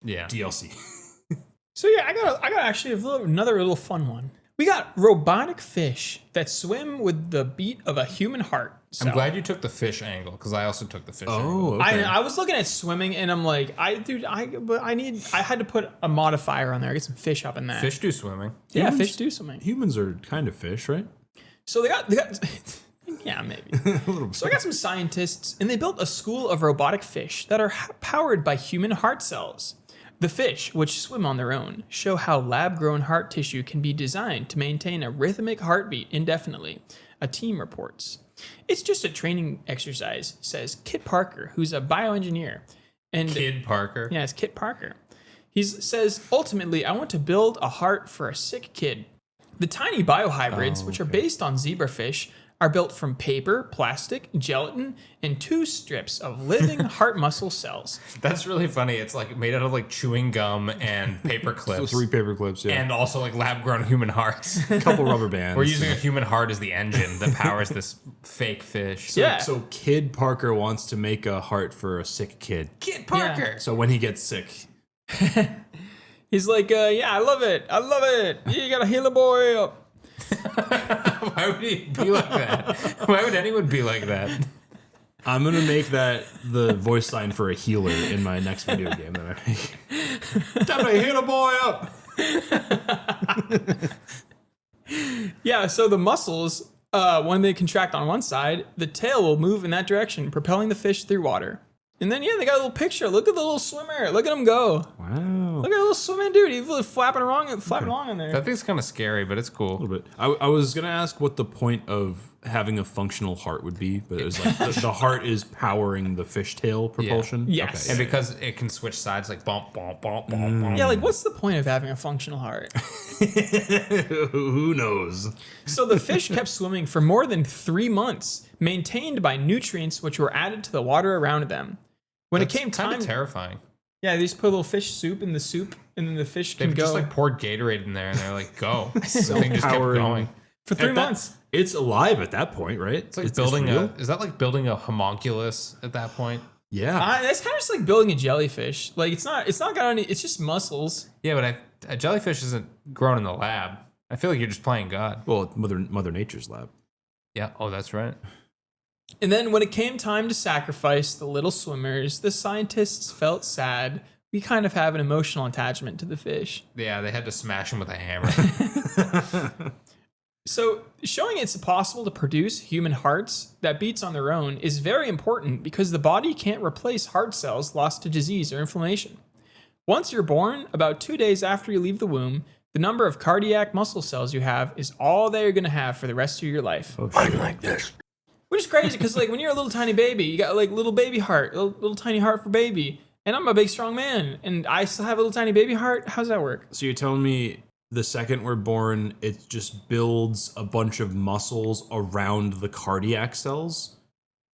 Yeah. DLC. So yeah, I got actually another little fun one. We got robotic fish that swim with the beat of a human heart. So, I'm glad you took the fish angle because I also took the fish angle. Oh, okay. I was looking at swimming and I'm like, I had to put a modifier on there. Get some fish up in that. Fish do swimming. Yeah, Humans- fish do swimming. Humans are kind of fish, right? So they got yeah, maybe. A little bit. So I got some scientists, and they built a school of robotic fish that are powered by human heart cells. The fish, which swim on their own, show how lab-grown heart tissue can be designed to maintain a rhythmic heartbeat indefinitely, a team reports. It's just a training exercise, says Kit Parker, who's a bioengineer. And Kid Parker. yeah, it's Kit Parker. He says, ultimately, I want to build a heart for a sick kid. The tiny biohybrids, which are based on zebrafish, are built from paper, plastic, gelatin, and 2 strips of living heart muscle cells. That's really funny. It's like made out of like chewing gum and paper So clips. 3 paper clips, yeah. And also like lab grown human hearts. a couple rubber bands. We're using a human heart as the engine that powers this fake fish. Yeah. So Kid Parker wants to make a heart for a sick kid. Kid Parker. So when he gets sick, He's like, yeah, I love it. I love it. You gotta heal a boy up. Why would he be like that? Why would anyone be like that? I'm gonna make that the voice line for a healer in my next video game that I make. Time to heal a boy up. Yeah, so the muscles, when they contract on one side, the tail will move in that direction, propelling the fish through water. And then, yeah, they got a little picture. Look at the little swimmer. Look at him go. Wow. Look at the little swimming dude. He's flapping along in there. That thing's kind of scary, but it's A cool. little bit. I was gonna ask what the point of having a functional heart would be, but it was like the heart is powering the fishtail propulsion. Yes. And because it can switch sides like bump, bump, bump, bump, bump. Yeah, like what's the point of having a functional heart? Who knows? So the fish kept swimming for more than 3 months, maintained by nutrients which were added to the water around them. When That's it came kind time, of terrifying. yeah, they just put a little fish soup in the soup, and then the fish can They've go just like poured Gatorade in there and they're like, go. The thing just kept Powering- going. for 3 At that- months. It's alive at that point, right? It's like building is that like building a homunculus at that point? Yeah. That's kind of just like building a jellyfish. Like it's not got any. It's just muscles. Yeah, but a jellyfish isn't grown in the lab. I feel like you're just playing God. Well, Mother Nature's lab. Yeah. Oh, that's right. And then when it came time to sacrifice the little swimmers, the scientists felt sad. We kind of have an emotional attachment to the fish. Yeah, they had to smash him with a hammer. So showing it's possible to produce human hearts that beats on their own is very important because the body can't replace heart cells lost to disease or inflammation. Once you're born, about 2 days after you leave the womb, the number of cardiac muscle cells you have is all that you're going to have for the rest of your life. I'm like this. Which is crazy because like when you're a little tiny baby, you got like little baby heart, little tiny heart for baby. And I'm a big strong man and I still have a little tiny baby heart. How's that work? So you're telling me the second we're born, it just builds a bunch of muscles around the cardiac cells?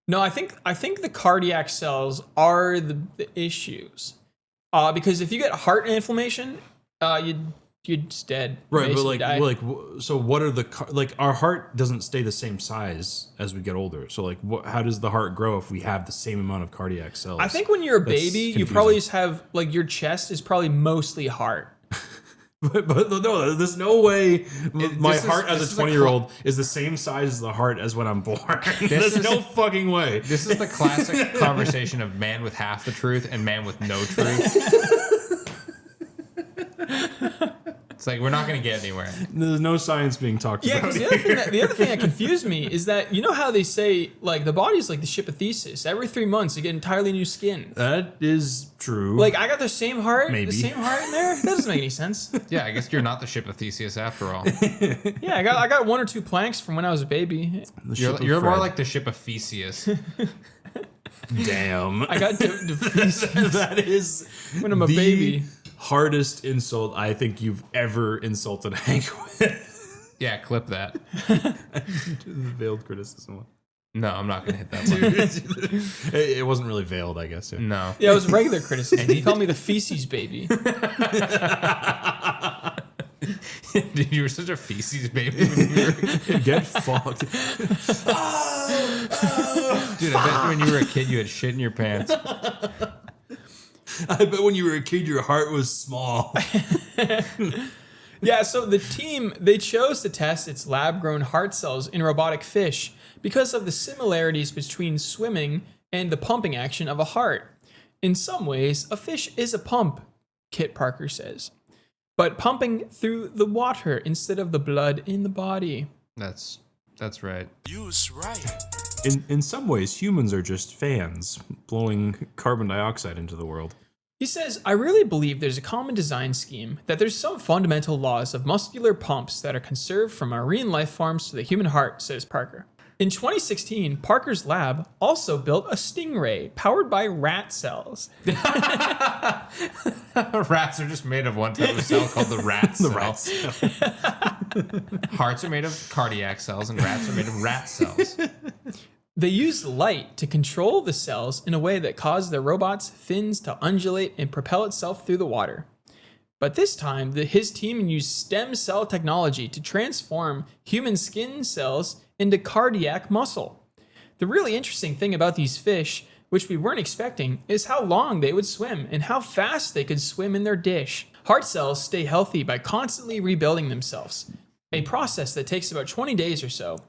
No, I think the cardiac cells are the issues. Because if you get heart inflammation, you're just dead. You Right, but basically die. so what are the our heart doesn't stay the same size as we get older. So like, how does the heart grow if we have the same amount of cardiac cells? I think when you're a That's baby, you confusing. probably just have like your chest is probably mostly heart. but no, there's no way my this is- heart this as is a a 20-year-old is the same size as the heart as when I'm born. There's is- no fucking way. This is the classic conversation of man with half the truth and man with no truth. It's like, we're not going to get anywhere. There's no science being talked Yeah, about. because the other thing that confused me is that, you know how they say, like, the body's like the ship of Theseus. Every 3 months, you get entirely new skin. That is true. Like, I got the same heart, Maybe. the same heart in there? That doesn't make any sense. Yeah, I guess you're not the ship of Theseus after all. Yeah, I got 1 or 2 planks from when I was a baby. The ship of You're more Fred. like the ship of Theseus. Damn. I got Theseus That is when I'm a the baby. hardest insult I think you've ever insulted Hank with. Yeah, clip that. The veiled criticism. No, I'm not going to hit that one. It wasn't really veiled, I guess. Yeah. No. Yeah, it was regular criticism. He called me the feces baby. Dude, you were such a feces baby when you were... Get fucked. Dude, I bet when you were a kid, you had shit in your pants. I bet when you were a kid, your heart was small. Yeah, so the team, they chose to test its lab-grown heart cells in robotic fish because of the similarities between swimming and the pumping action of a heart. In some ways, a fish is a pump, Kit Parker says, but pumping through the water instead of the blood in the body. That's right. Use right. In some ways, humans are just fans blowing carbon dioxide into the world. He says, I really believe there's a common design scheme, that there's some fundamental laws of muscular pumps that are conserved from marine life forms to the human heart, says Parker. In 2016, Parker's lab also built a stingray powered by rat cells. Rats are just made of one type of cell called the rat cell. Hearts are made of cardiac cells and rats are made of rat cells. They used light to control the cells in a way that caused the robot's fins to undulate and propel itself through the water. But this time, his team used stem cell technology to transform human skin cells into cardiac muscle. The really interesting thing about these fish, which we weren't expecting, is how long they would swim and how fast they could swim in their dish. Heart cells stay healthy by constantly rebuilding themselves, a process that takes about 20 days or so.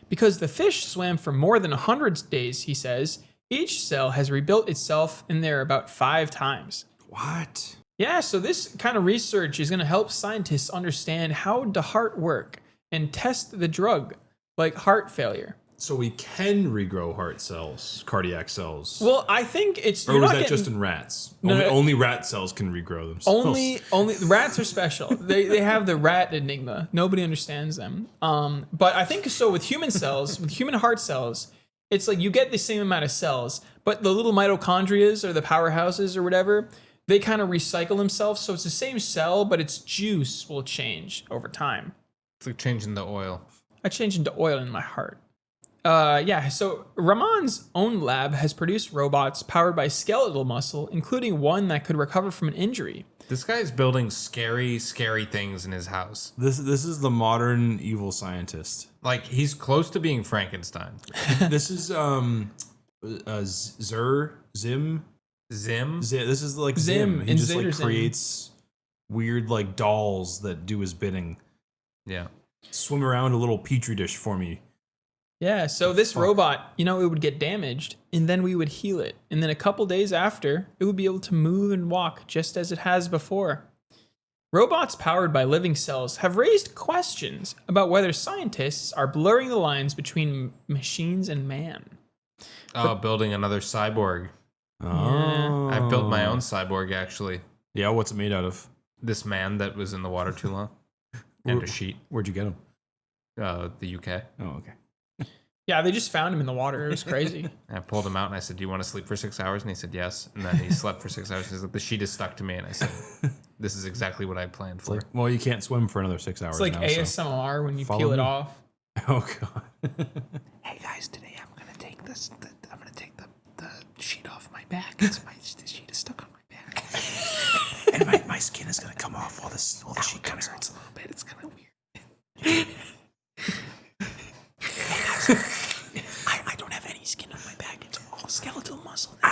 Because the fish swam for more than 100 days, he says, each cell has rebuilt itself in there about 5 times. What? Yeah, so this kind of research is going to help scientists understand how the heart work and test the drug, like heart failure. So we can regrow heart cells, cardiac cells. Well, I think it's... Or was that just in rats? Only rat cells can regrow themselves. Only rats are special. They have the rat enigma. Nobody understands them. But I think so with human cells, with human heart cells, it's like you get the same amount of cells, but the little mitochondrias or the powerhouses or whatever, they kind of recycle themselves. So it's the same cell, but its juice will change over time. It's like changing the oil. I changed into oil in my heart. Yeah, so Ramon's own lab has produced robots powered by skeletal muscle, including one that could recover from an injury. This guy is building scary, scary things in his house. This is the modern evil scientist. Like, he's close to being Frankenstein. This is Zim. This is like Zim. He in just like Zader Zim. creates weird like dolls that do his bidding. Yeah. Swim around a little petri dish for me. Yeah, so this robot, it would get damaged, and then we would heal it. And then a couple days after, it would be able to move and walk just as it has before. Robots powered by living cells have raised questions about whether scientists are blurring the lines between machines and man. Oh, building another cyborg. Oh. I built my own cyborg, actually. Yeah, what's it made out of? This man that was in the water too long. And a sheet. Where'd you get him? The UK. Oh, okay. Yeah, they just found him in the water. It was crazy. I pulled him out and I said, do you want to sleep for 6 hours? And he said, yes. And then he slept for 6 hours. He's like, the sheet is stuck to me. And I said, this is exactly what I planned for. Like, well, you can't swim for another 6 hours. It's like now, ASMR when you Follow peel it me. off. Oh god. Hey guys, today I'm gonna take I'm gonna take the sheet off my back. The sheet is stuck on my back. And my skin is gonna come off while the sheet comes hurts a little bit. It's kinda weird. I don't have any skin on my back. It's all skeletal muscle now.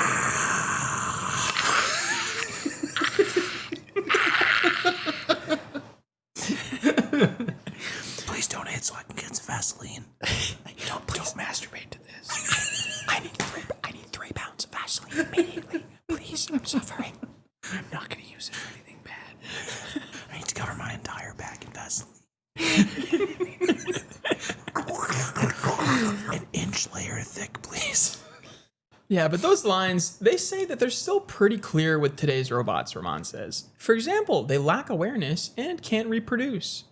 Please don't hit so I can get some Vaseline. Don't masturbate to this. I need 3 pounds of Vaseline immediately. Please, I'm suffering. I'm not gonna use it for anything bad. I need to cover my entire back. Yeah, but those lines, they say that they're still pretty clear with today's robots, Ramon says. For example, they lack awareness and can't reproduce.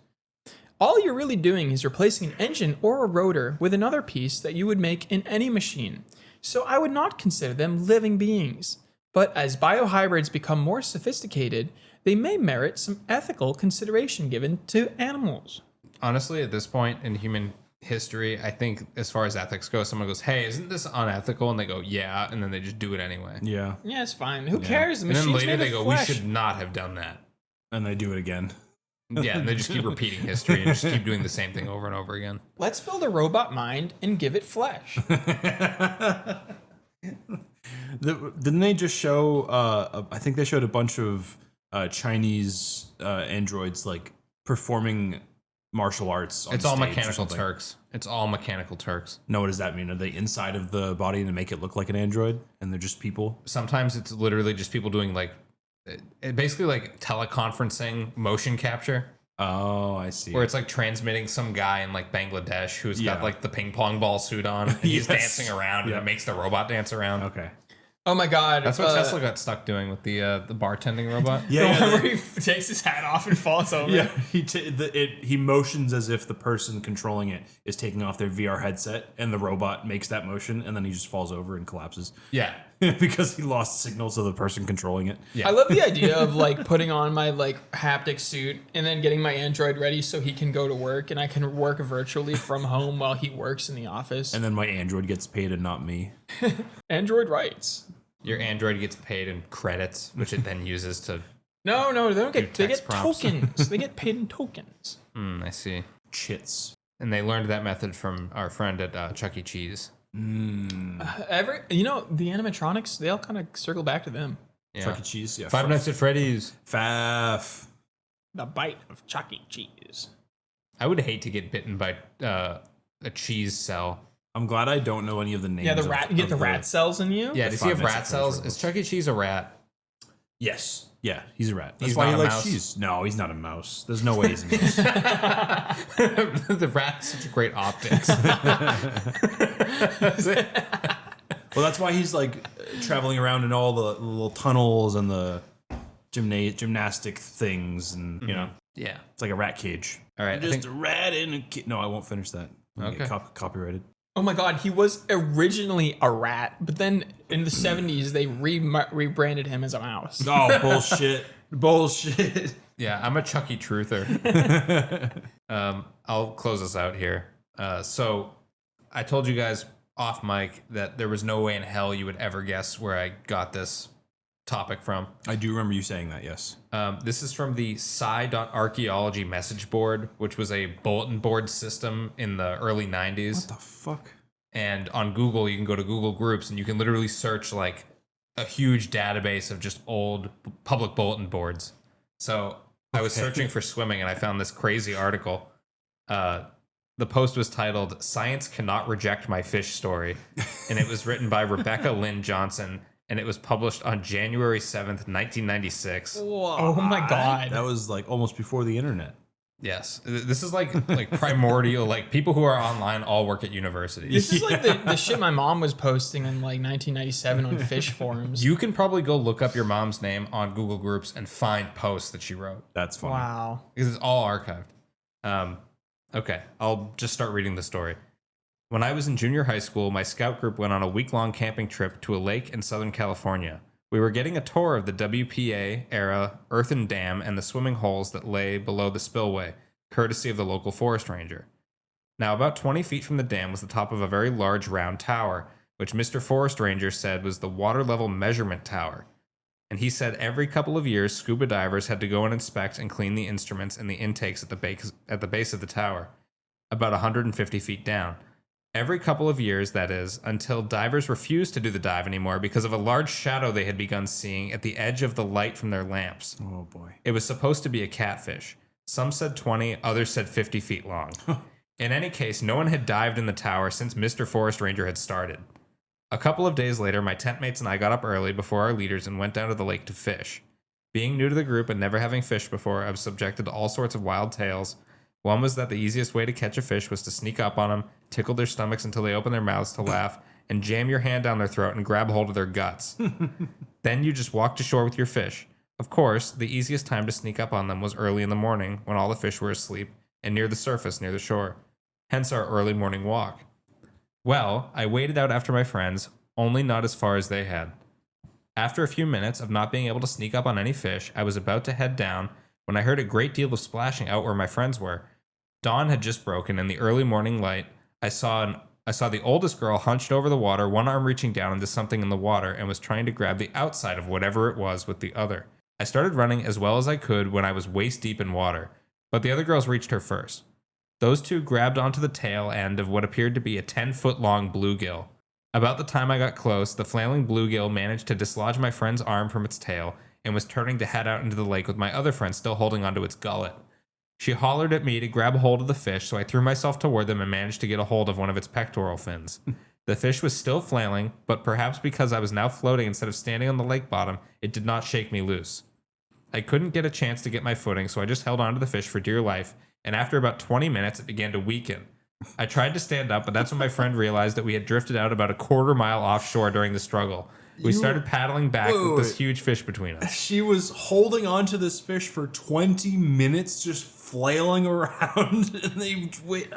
All you're really doing is replacing an engine or a rotor with another piece that you would make in any machine. So I would not consider them living beings. But as biohybrids become more sophisticated, they may merit some ethical consideration given to animals. Honestly, at this point in human history, I think as far as ethics go, someone goes, "Hey, isn't this unethical?" And they go, "Yeah," and then they just do it anyway. Yeah. Yeah, it's fine. Who cares? The And then machine's later made they of go, flesh. "We should not have done that." And they do it again. Yeah, and they just keep repeating history and just keep doing the same thing over and over again. Let's build a robot mind and give it flesh. Didn't they just show? I think they showed a bunch of Chinese androids like performing martial arts. On It's all stage or mechanical something. Turks. It's all mechanical Turks. No, what does that mean? Are they inside of the body to make it look like an android, and they're just people? Sometimes it's literally just people doing like, basically like teleconferencing motion capture, Oh, I see. where it's like transmitting some guy in like Bangladesh who's got Yeah. like the ping pong ball suit on. And he's Yes. dancing around and Yeah. it makes the robot dance around. Okay. Oh my god. That's what Tesla got stuck doing with the bartending robot. The one where he takes his hat off and falls over. Yeah, he motions as if the person controlling it is taking off their VR headset, and the robot makes that motion, and then he just falls over and collapses Yeah. because he lost signal to the person controlling it. Yeah. I love the idea of like putting on my like haptic suit and then getting my android ready so he can go to work and I can work virtually from home while he works in the office. And then my android gets paid and not me. Android rights. Your Android gets paid in credits, which it then uses to. No, they don't get. They text get prompts. tokens. They get paid in tokens. I see. Chits. And they learned that method from our friend at Chuck E. Cheese. The animatronics, they all kind of circle back to them. Yeah. Chuck E. Cheese. Yeah. Five Nights at Freddy's. Faff. The bite of Chuck E. Cheese. I would hate to get bitten by a cheese cell. I'm glad I don't know any of the names. Yeah, the of- rat. You get of the rat cells in you. Yeah, The does he have Five Nights rat at cells? Freddy's Is Chuck E. Cheese a rat? Yes. Yeah, he's a rat. That's He's why he not a likes mouse? cheese. No, he's not a mouse. There's no way he's a mouse. The rat has such great optics. Well, that's why he's like traveling around in all the little tunnels and the gymnastic things, and you know, Yeah. it's like a rat cage. All right. I Just think, a rat in a cage. No, I won't finish that. I'll Okay. get copyrighted. Oh my god, he was originally a rat, but then in the 70s they rebranded him as a mouse. Oh, bullshit. Bullshit. yeah, I'm a Chucky truther. I'll close us out here. So I told you guys off mic that there was no way in hell you would ever guess where I got this topic from. I do remember you saying that, yes. This is from the Sci.Archaeology message board, which was a bulletin board system in the early 90s. What the fuck? And on Google, you can go to Google Groups and you can literally search like a huge database of just old public bulletin boards. So I was Okay. searching for swimming and I found this crazy article. The post was titled "Science Cannot Reject My Fish Story," and it was written by Rebecca Lynn Johnson, and it was published on January 7th, 1996. Oh my god. That was like almost before the internet. Yes, this is like primordial. Like people who are online all work at universities. This is like the shit my mom was posting in like 1997 on fish forums. You can probably go look up your mom's name on Google Groups and find posts that she wrote That's funny. Wow. because it's all archived. Okay, I'll just start reading the story. When I was in junior high school, my scout group went on a week-long camping trip to a lake in Southern California. We were getting a tour of the WPA-era earthen dam and the swimming holes that lay below the spillway, courtesy of the local forest ranger. Now, about 20 feet from the dam was the top of a very large round tower, which Mr. Forest Ranger said was the water level measurement tower. And he said every couple of years, scuba divers had to go and inspect and clean the instruments and the intakes at the base of the tower, about 150 feet down. Every couple of years, that is, until divers refused to do the dive anymore because of a large shadow they had begun seeing at the edge of the light from their lamps. Oh boy. It was supposed to be a catfish. Some said 20, others said 50 feet long. In any case, no one had dived in the tower since Mr. Forest Ranger had started. A couple of days later, my tent mates and I got up early before our leaders and went down to the lake to fish. Being new to the group and never having fished before, I was subjected to all sorts of wild tales. One was that the easiest way to catch a fish was to sneak up on them, tickle their stomachs until they opened their mouths to laugh, and jam your hand down their throat and grab hold of their guts. Then you just walk to shore with your fish. Of course, the easiest time to sneak up on them was early in the morning when all the fish were asleep and near the surface near the shore. Hence our early morning walk. Well, I waited out after my friends, only not as far as they had. After a few minutes of not being able to sneak up on any fish, I was about to head down when I heard a great deal of splashing out where my friends were. Dawn had just broken. In the early morning light, I saw the oldest girl hunched over the water, one arm reaching down into something in the water, and was trying to grab the outside of whatever it was with the other. I started running as well as I could when I was waist deep in water, but the other girls reached her first. Those two grabbed onto the tail end of what appeared to be a 10-foot long bluegill. About the time I got close, the flailing bluegill managed to dislodge my friend's arm from its tail and was turning to head out into the lake with my other friend still holding onto its gullet. She hollered at me to grab a hold of the fish, so I threw myself toward them and managed to get a hold of one of its pectoral fins. The fish was still flailing, but perhaps because I was now floating instead of standing on the lake bottom, it did not shake me loose. I couldn't get a chance to get my footing, so I just held onto the fish for dear life, and after about 20 minutes, it began to weaken. I tried to stand up, but that's when my friend realized that we had drifted out about a quarter mile offshore during the struggle. We started paddling back with this huge fish between us. She was holding onto this fish for 20 minutes, just flailing around, and they wait.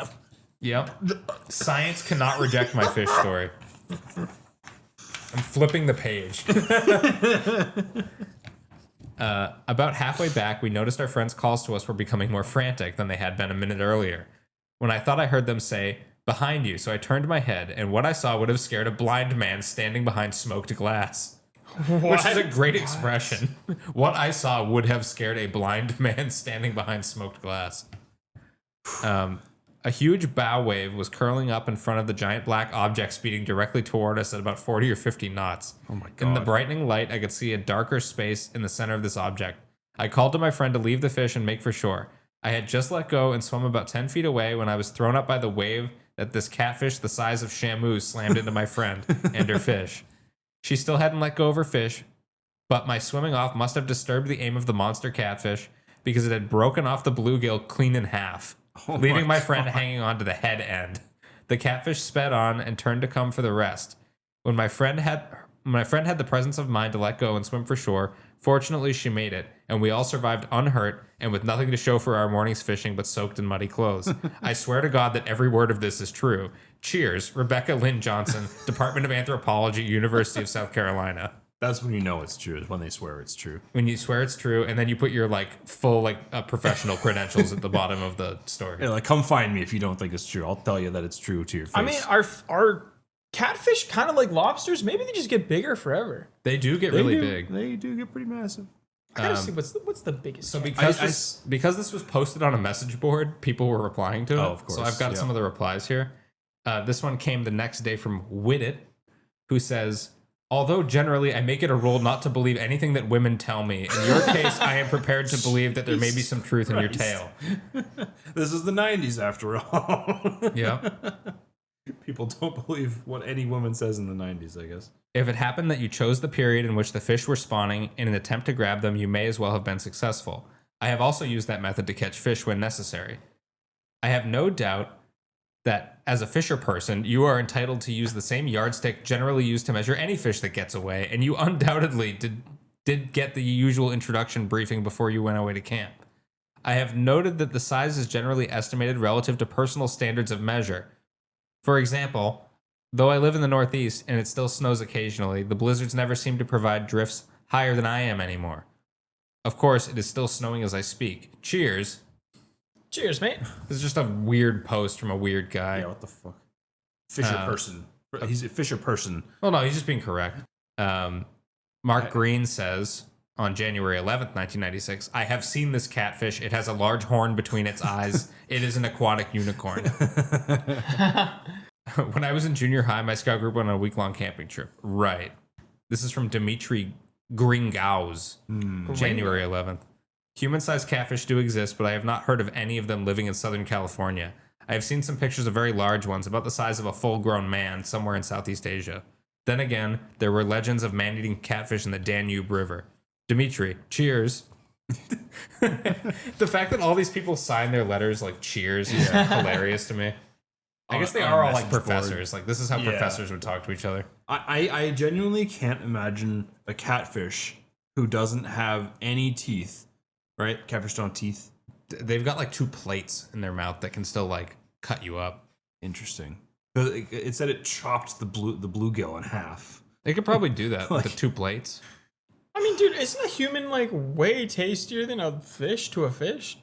Yep. Science cannot reject my fish story. I'm flipping the page. About halfway back, we noticed our friends' calls to us were becoming more frantic than they had been a minute earlier. When I thought I heard them say, "Behind you," so I turned my head, and what I saw would have scared a blind man standing behind smoked glass. Which is a great expression. What I saw would have scared a blind man standing behind smoked glass. A huge bow wave was curling up in front of the giant black object speeding directly toward us at about 40 or 50 knots. Oh my God. In the brightening light, I could see a darker space in the center of this object. I called to my friend to leave the fish and make for shore. I had just let go and swum about 10 feet away when I was thrown up by the wave that this catfish the size of Shamu slammed into my friend and her fish. She still hadn't let go of her fish, but my swimming off must have disturbed the aim of the monster catfish because it had broken off the bluegill clean in half, leaving my friend hanging on to the head end. The catfish sped on and turned to come for the rest. When my friend had the presence of mind to let go and swim for shore, fortunately she made it, and we all survived unhurt and with nothing to show for our morning's fishing but soaked in muddy clothes. I swear to God that every word of this is true. Cheers, Rebecca Lynn Johnson, Department of Anthropology, University of South Carolina. That's when you know it's true, is when they swear it's true. When you swear it's true, and then you put your full professional credentials at the bottom of the story. Yeah, come find me if you don't think it's true. I'll tell you that it's true to your face. I mean, are catfish kind of like lobsters? Maybe they just get bigger forever. They do get really big. They do get pretty massive. I gotta see what's the biggest. So catfish? because this was posted on a message board, people were replying to it. Oh, of course. So I've got some of the replies here. This one came the next day from Widit, who says, "Although generally I make it a rule not to believe anything that women tell me, in your case I am prepared to believe that there may be some truth in your tale." This is the 90s after all. Yeah. People don't believe what any woman says in the 90s, I guess. If it happened that you chose the period in which the fish were spawning in an attempt to grab them, you may as well have been successful. I have also used that method to catch fish when necessary. I have no doubt that as a fisher person, you are entitled to use the same yardstick generally used to measure any fish that gets away, and you undoubtedly did get the usual introduction briefing before you went away to camp. I have noted that the size is generally estimated relative to personal standards of measure. For example, though I live in the Northeast and it still snows occasionally, the blizzards never seem to provide drifts higher than I am anymore. Of course, it is still snowing as I speak. Cheers. Cheers, mate. This is just a weird post from a weird guy. Yeah, what the fuck? Fisher person. He's a fisher person. Well, no, he's just being correct. Mark Green says on January 11th, 1996, "I have seen this catfish. It has a large horn between its eyes. It is an aquatic unicorn." When I was in junior high, my scout group went on a week-long camping trip. Right. This is from Dimitri Gringauz, January 11th. "Human-sized catfish do exist, but I have not heard of any of them living in Southern California. I have seen some pictures of very large ones, about the size of a full-grown man, somewhere in Southeast Asia. Then again, there were legends of man-eating catfish in the Danube River." Dimitri, cheers. The fact that all these people sign their letters like cheers is hilarious to me. I guess they on a are all like message board. professors. Like this is how Yeah. professors would talk to each other. I genuinely can't imagine a catfish who doesn't have any teeth, right? Catfish don't have teeth. They've got like 2 plates in their mouth that can still like cut you up. Interesting. It said it chopped the bluegill in half. They could probably do that with Like- the 2 plates. I mean, dude, isn't a human like way tastier than a fish to a fish?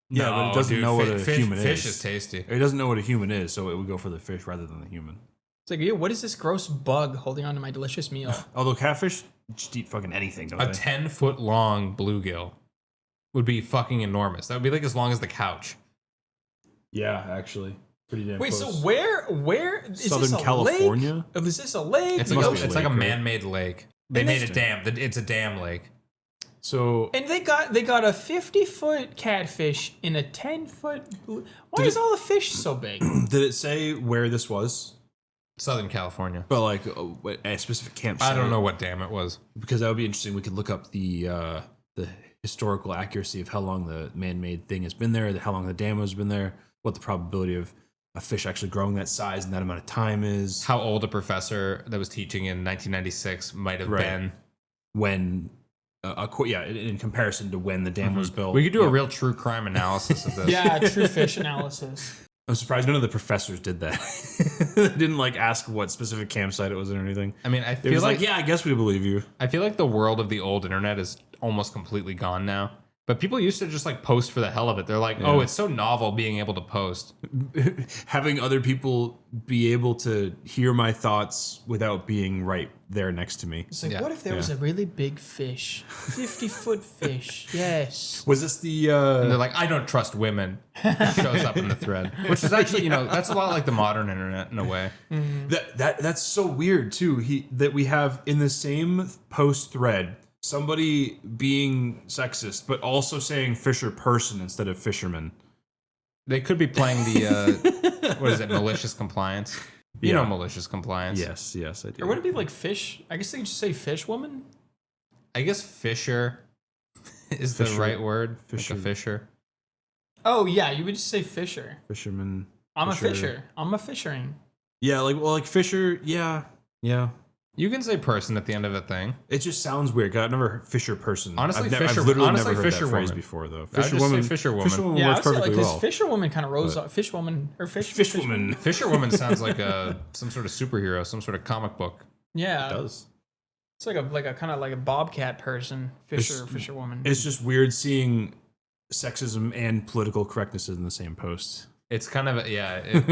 Yeah, but it doesn't know what a human is. Fish is tasty. It doesn't know what a human is, so it would go for the fish rather than the human. It's like, yeah, what is this gross bug holding on to my delicious meal? Although catfish just eat fucking anything, don't A they? 10-foot long bluegill would be fucking enormous. That would be like as long as the couch. Yeah, actually. Pretty damn Wait, close. so where is Southern this a California? Lake? Is this a lake? It's It like must be it's a like a lake, right? man-made lake. They And made they- a dam. It's a dam lake. So And they got a 50-foot catfish in a 10-foot. Why Did is all the fish so big? did it say where this was? Southern California. But like a specific campsite? I don't know what dam it was. Because that would be interesting. We could look up the historical accuracy of how long the man-made thing has been there, how long the dam has been there, what the probability of a fish actually growing that size in that amount of time is. How old a professor that was teaching in 1996 might have Right. been. When, in comparison to when the dam was built. We could do a Yeah. real true crime analysis of this. Yeah, true fish analysis. I'm surprised none of the professors did that. They didn't like ask what specific campsite it was or anything. I mean, I It feel was like yeah, I guess we believe you. I feel like the world of the old internet is almost completely gone now. But people used to just like post for the hell of it. They're like, oh, it's so novel being able to post. Having other people be able to hear my thoughts without being right there next to me. It's like, Yeah, what if there was a really big fish? 50-foot fish. Yes. Was this the And they're like, I don't trust women. Shows up in the thread, which is actually, that's a lot like the modern internet in a way. that's so weird too. That we have in the same post thread somebody being sexist, but also saying Fisher person instead of fisherman. They could be playing the what is it, malicious compliance? You Yeah. know, malicious compliance. Yes, I do. Or would it be like fish? I guess they could just say fish woman. I guess Fisher is the Fisher. right word. Fisher. Like a Fisher. Oh yeah, you would just say fisher. Fisherman? I'm Fisher. a fisher. I'm a fishering. Yeah, like Fisher. Yeah. You can say person at the end of a thing. It just sounds weird. 'Cause I've never heard Fisher person. Honestly, I've Fisher- literally honestly, never heard Fisher that phrase woman. before though. just say Fisher woman. Fisher woman Yeah, I works would say like perfectly because well. fisher woman kind of rolls off. Fish woman or fish. Fishwoman. Fisher woman sounds like some sort of superhero, some sort of comic book. Yeah, does. it's like a kind of like a bobcat person. Fisher woman. It's just weird seeing sexism and political correctness in the same post. It's kind of we I feel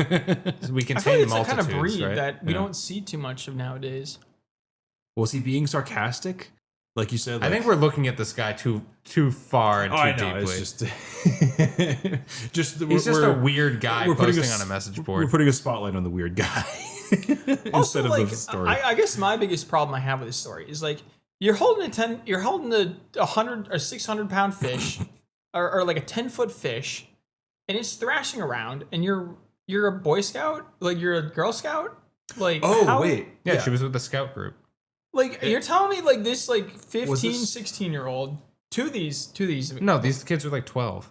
like contain it's that kind multitudes, of breed right? that we Yeah. don't see too much of nowadays. Was he being sarcastic? Like you said, I think we're looking at this guy too far and too deeply. It's just, He's just a weird guy we're putting posting on a message board. We're putting a spotlight on the weird guy Also, instead of like, the story. I guess my biggest problem I have with this story is like you're holding a 100 or 600-pound fish, or like a 10-foot fish, and it's thrashing around, and you're a Boy Scout, like you're a Girl Scout, like wait, yeah, she was with the scout group. like you're telling me like this like 15, this- 16-year-old to these No, these kids are like 12,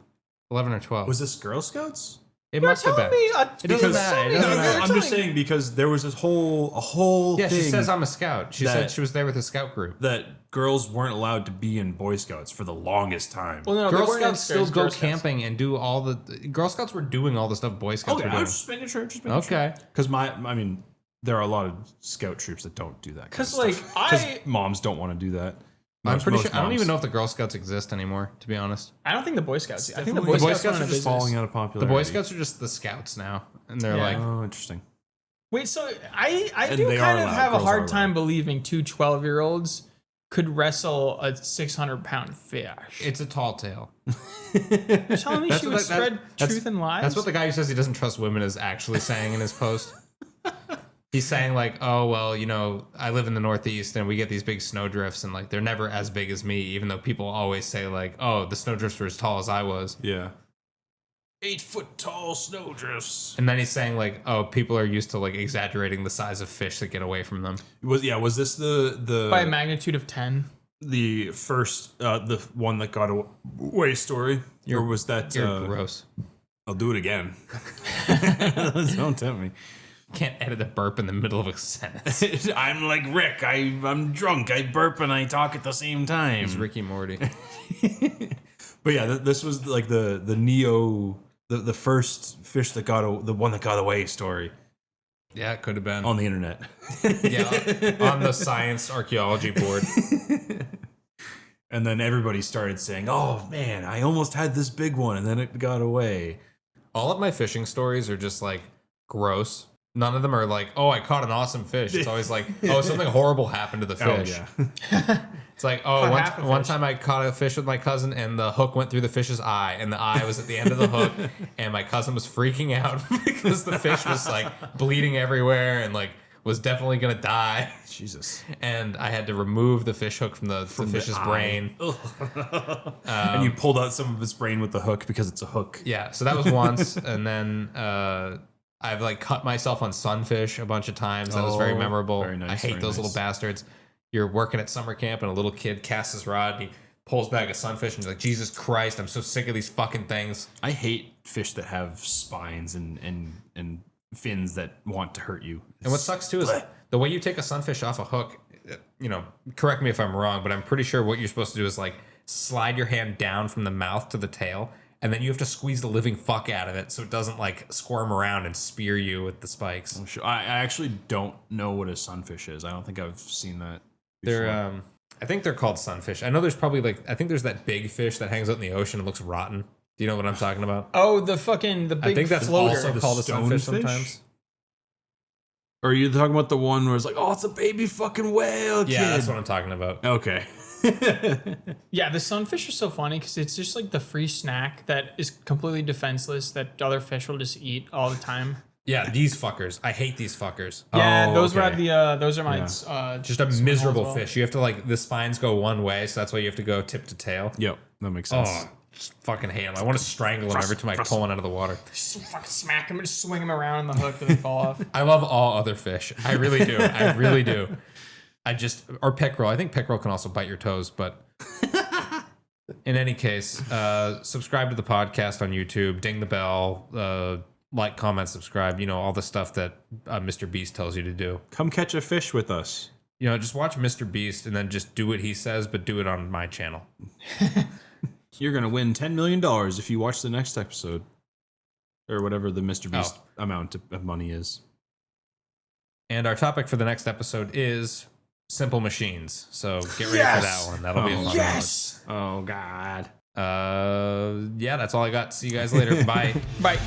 11 or 12. was this Girl Scouts? It You're must have telling been. me It doesn't matter. It doesn't matter. I'm just saying because there was this whole Yeah, thing she says I'm a scout. She said that- she was there with a scout group. that girls weren't allowed to be in Boy Scouts for the longest time. Well, no, Girl they weren't Scouts still upstairs, go Girl Scouts. camping and do all the Girl Scouts were doing all the stuff Boy Scouts okay, were I doing. was just making sure. Okay. Because there are a lot of scout troops that don't do that. 'Cause, kind of like, stuff. moms don't want to do that. I'm Most- pretty most sure. I don't moms. even know if the Girl Scouts exist anymore. To be honest, I don't think the Boy Scouts. I think the Definitely. Boy The Boy Scouts, Scouts went are out of just business. falling out of the popularity. Boy Scouts are just the scouts now, and they're Yeah. like, Oh, interesting. Wait, so I And do they are kind of allowed. have a Girls are hard allowed. time believing two 12-year-olds could wrestle a 600-pound fish. it's a tall tale. You're telling me That's she what would that- spread that's- truth and lies? That's what the guy who says he doesn't trust women is actually saying in his post. He's saying like, oh well, I live in the Northeast and we get these big snowdrifts and like they're never as big as me, even though people always say like, oh, the snowdrifts were as tall as I was. Yeah. 8-foot tall snowdrifts. And then he's saying like, oh, people are used to like exaggerating the size of fish that get away from them. Was this the by a magnitude of 10. the first the one that got away story, or was that You're gross. I'll do it again. Don't tempt me. Can't edit a burp in the middle of a sentence. I'm like Rick. I'm drunk. I burp and I talk at the same time. It's Ricky Morty. But yeah, this was like the Neo, the first fish that the one that got away story Yeah, it could have been. on the internet. Yeah, on the science archaeology board. And then everybody started saying, "Oh man, I almost had this big one, and then it got away." All of my fishing stories are just like gross. None of them are like, oh, I caught an awesome fish. It's always like, oh, something horrible happened to the fish. It's like, oh, one time I caught a fish with my cousin and the hook went through the fish's eye and the eye was at the end of the hook and my cousin was freaking out because the fish was like bleeding everywhere and like was definitely going to die. Jesus. And I had to remove the fish hook from the fish's brain. And you pulled out some of its brain with the hook because it's a hook. Yeah, so that was once. And then I've like cut myself on sunfish a bunch of times. That was very memorable. Very nice, I hate those little bastards. You're working at summer camp and a little kid casts his rod and he pulls back a sunfish and he's like, Jesus Christ, I'm so sick of these fucking things. I hate fish that have spines and fins that want to hurt you. And what sucks too is the way you take a sunfish off a hook, correct me if I'm wrong, but I'm pretty sure what you're supposed to do is like slide your hand down from the mouth to the tail. And then you have to squeeze the living fuck out of it so it doesn't like squirm around and spear you with the spikes. I actually don't know what a sunfish is. I don't think I've seen that before. They're I think they're called sunfish. I know there's probably I think there's that big fish that hangs out in the ocean and looks rotten. Do you know what I'm talking about? Oh, the big I think that's floater. also called a sunfish stonefish? sometimes. Or are you talking about the one where it's like, oh, it's a baby fucking whale kid? Yeah, that's what I'm talking about. Okay. Yeah, the sunfish are so funny because it's just like the free snack that is completely defenseless that other fish will just eat all the time. Yeah, these fuckers. I hate these fuckers. Yeah, those okay. those are my Just a miserable fish. You have to like the spines go one way, so that's why you have to go tip to tail. Yep, that makes sense. Oh, just fucking hate them. I want to strangle them every time I pull one out of the water. Just fucking smack them and just swing them around on the hook and they fall off. I love all other fish. I really do. I really do. Or pickerel. I think pickerel can also bite your toes, but in any case, subscribe to the podcast on YouTube, ding the bell, like, comment, subscribe, all the stuff that Mr. Beast tells you to do. Come catch a fish with us. Just watch Mr. Beast and then just do what he says, but do it on my channel. You're going to win $10 million if you watch the next episode. Or whatever the Mr. Beast amount of money is. And our topic for the next episode is simple machines. So get ready for that one. That'll be a fun one. Oh, God. Yeah, that's all I got. See you guys later. Bye. Bye.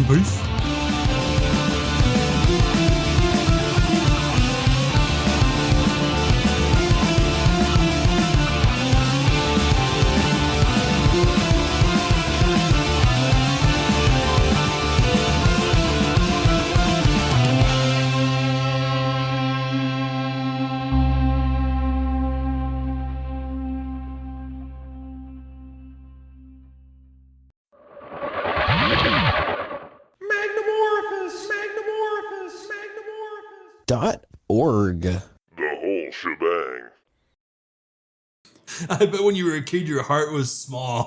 Peace. .org. The whole shebang. I bet when you were a kid, your heart was small.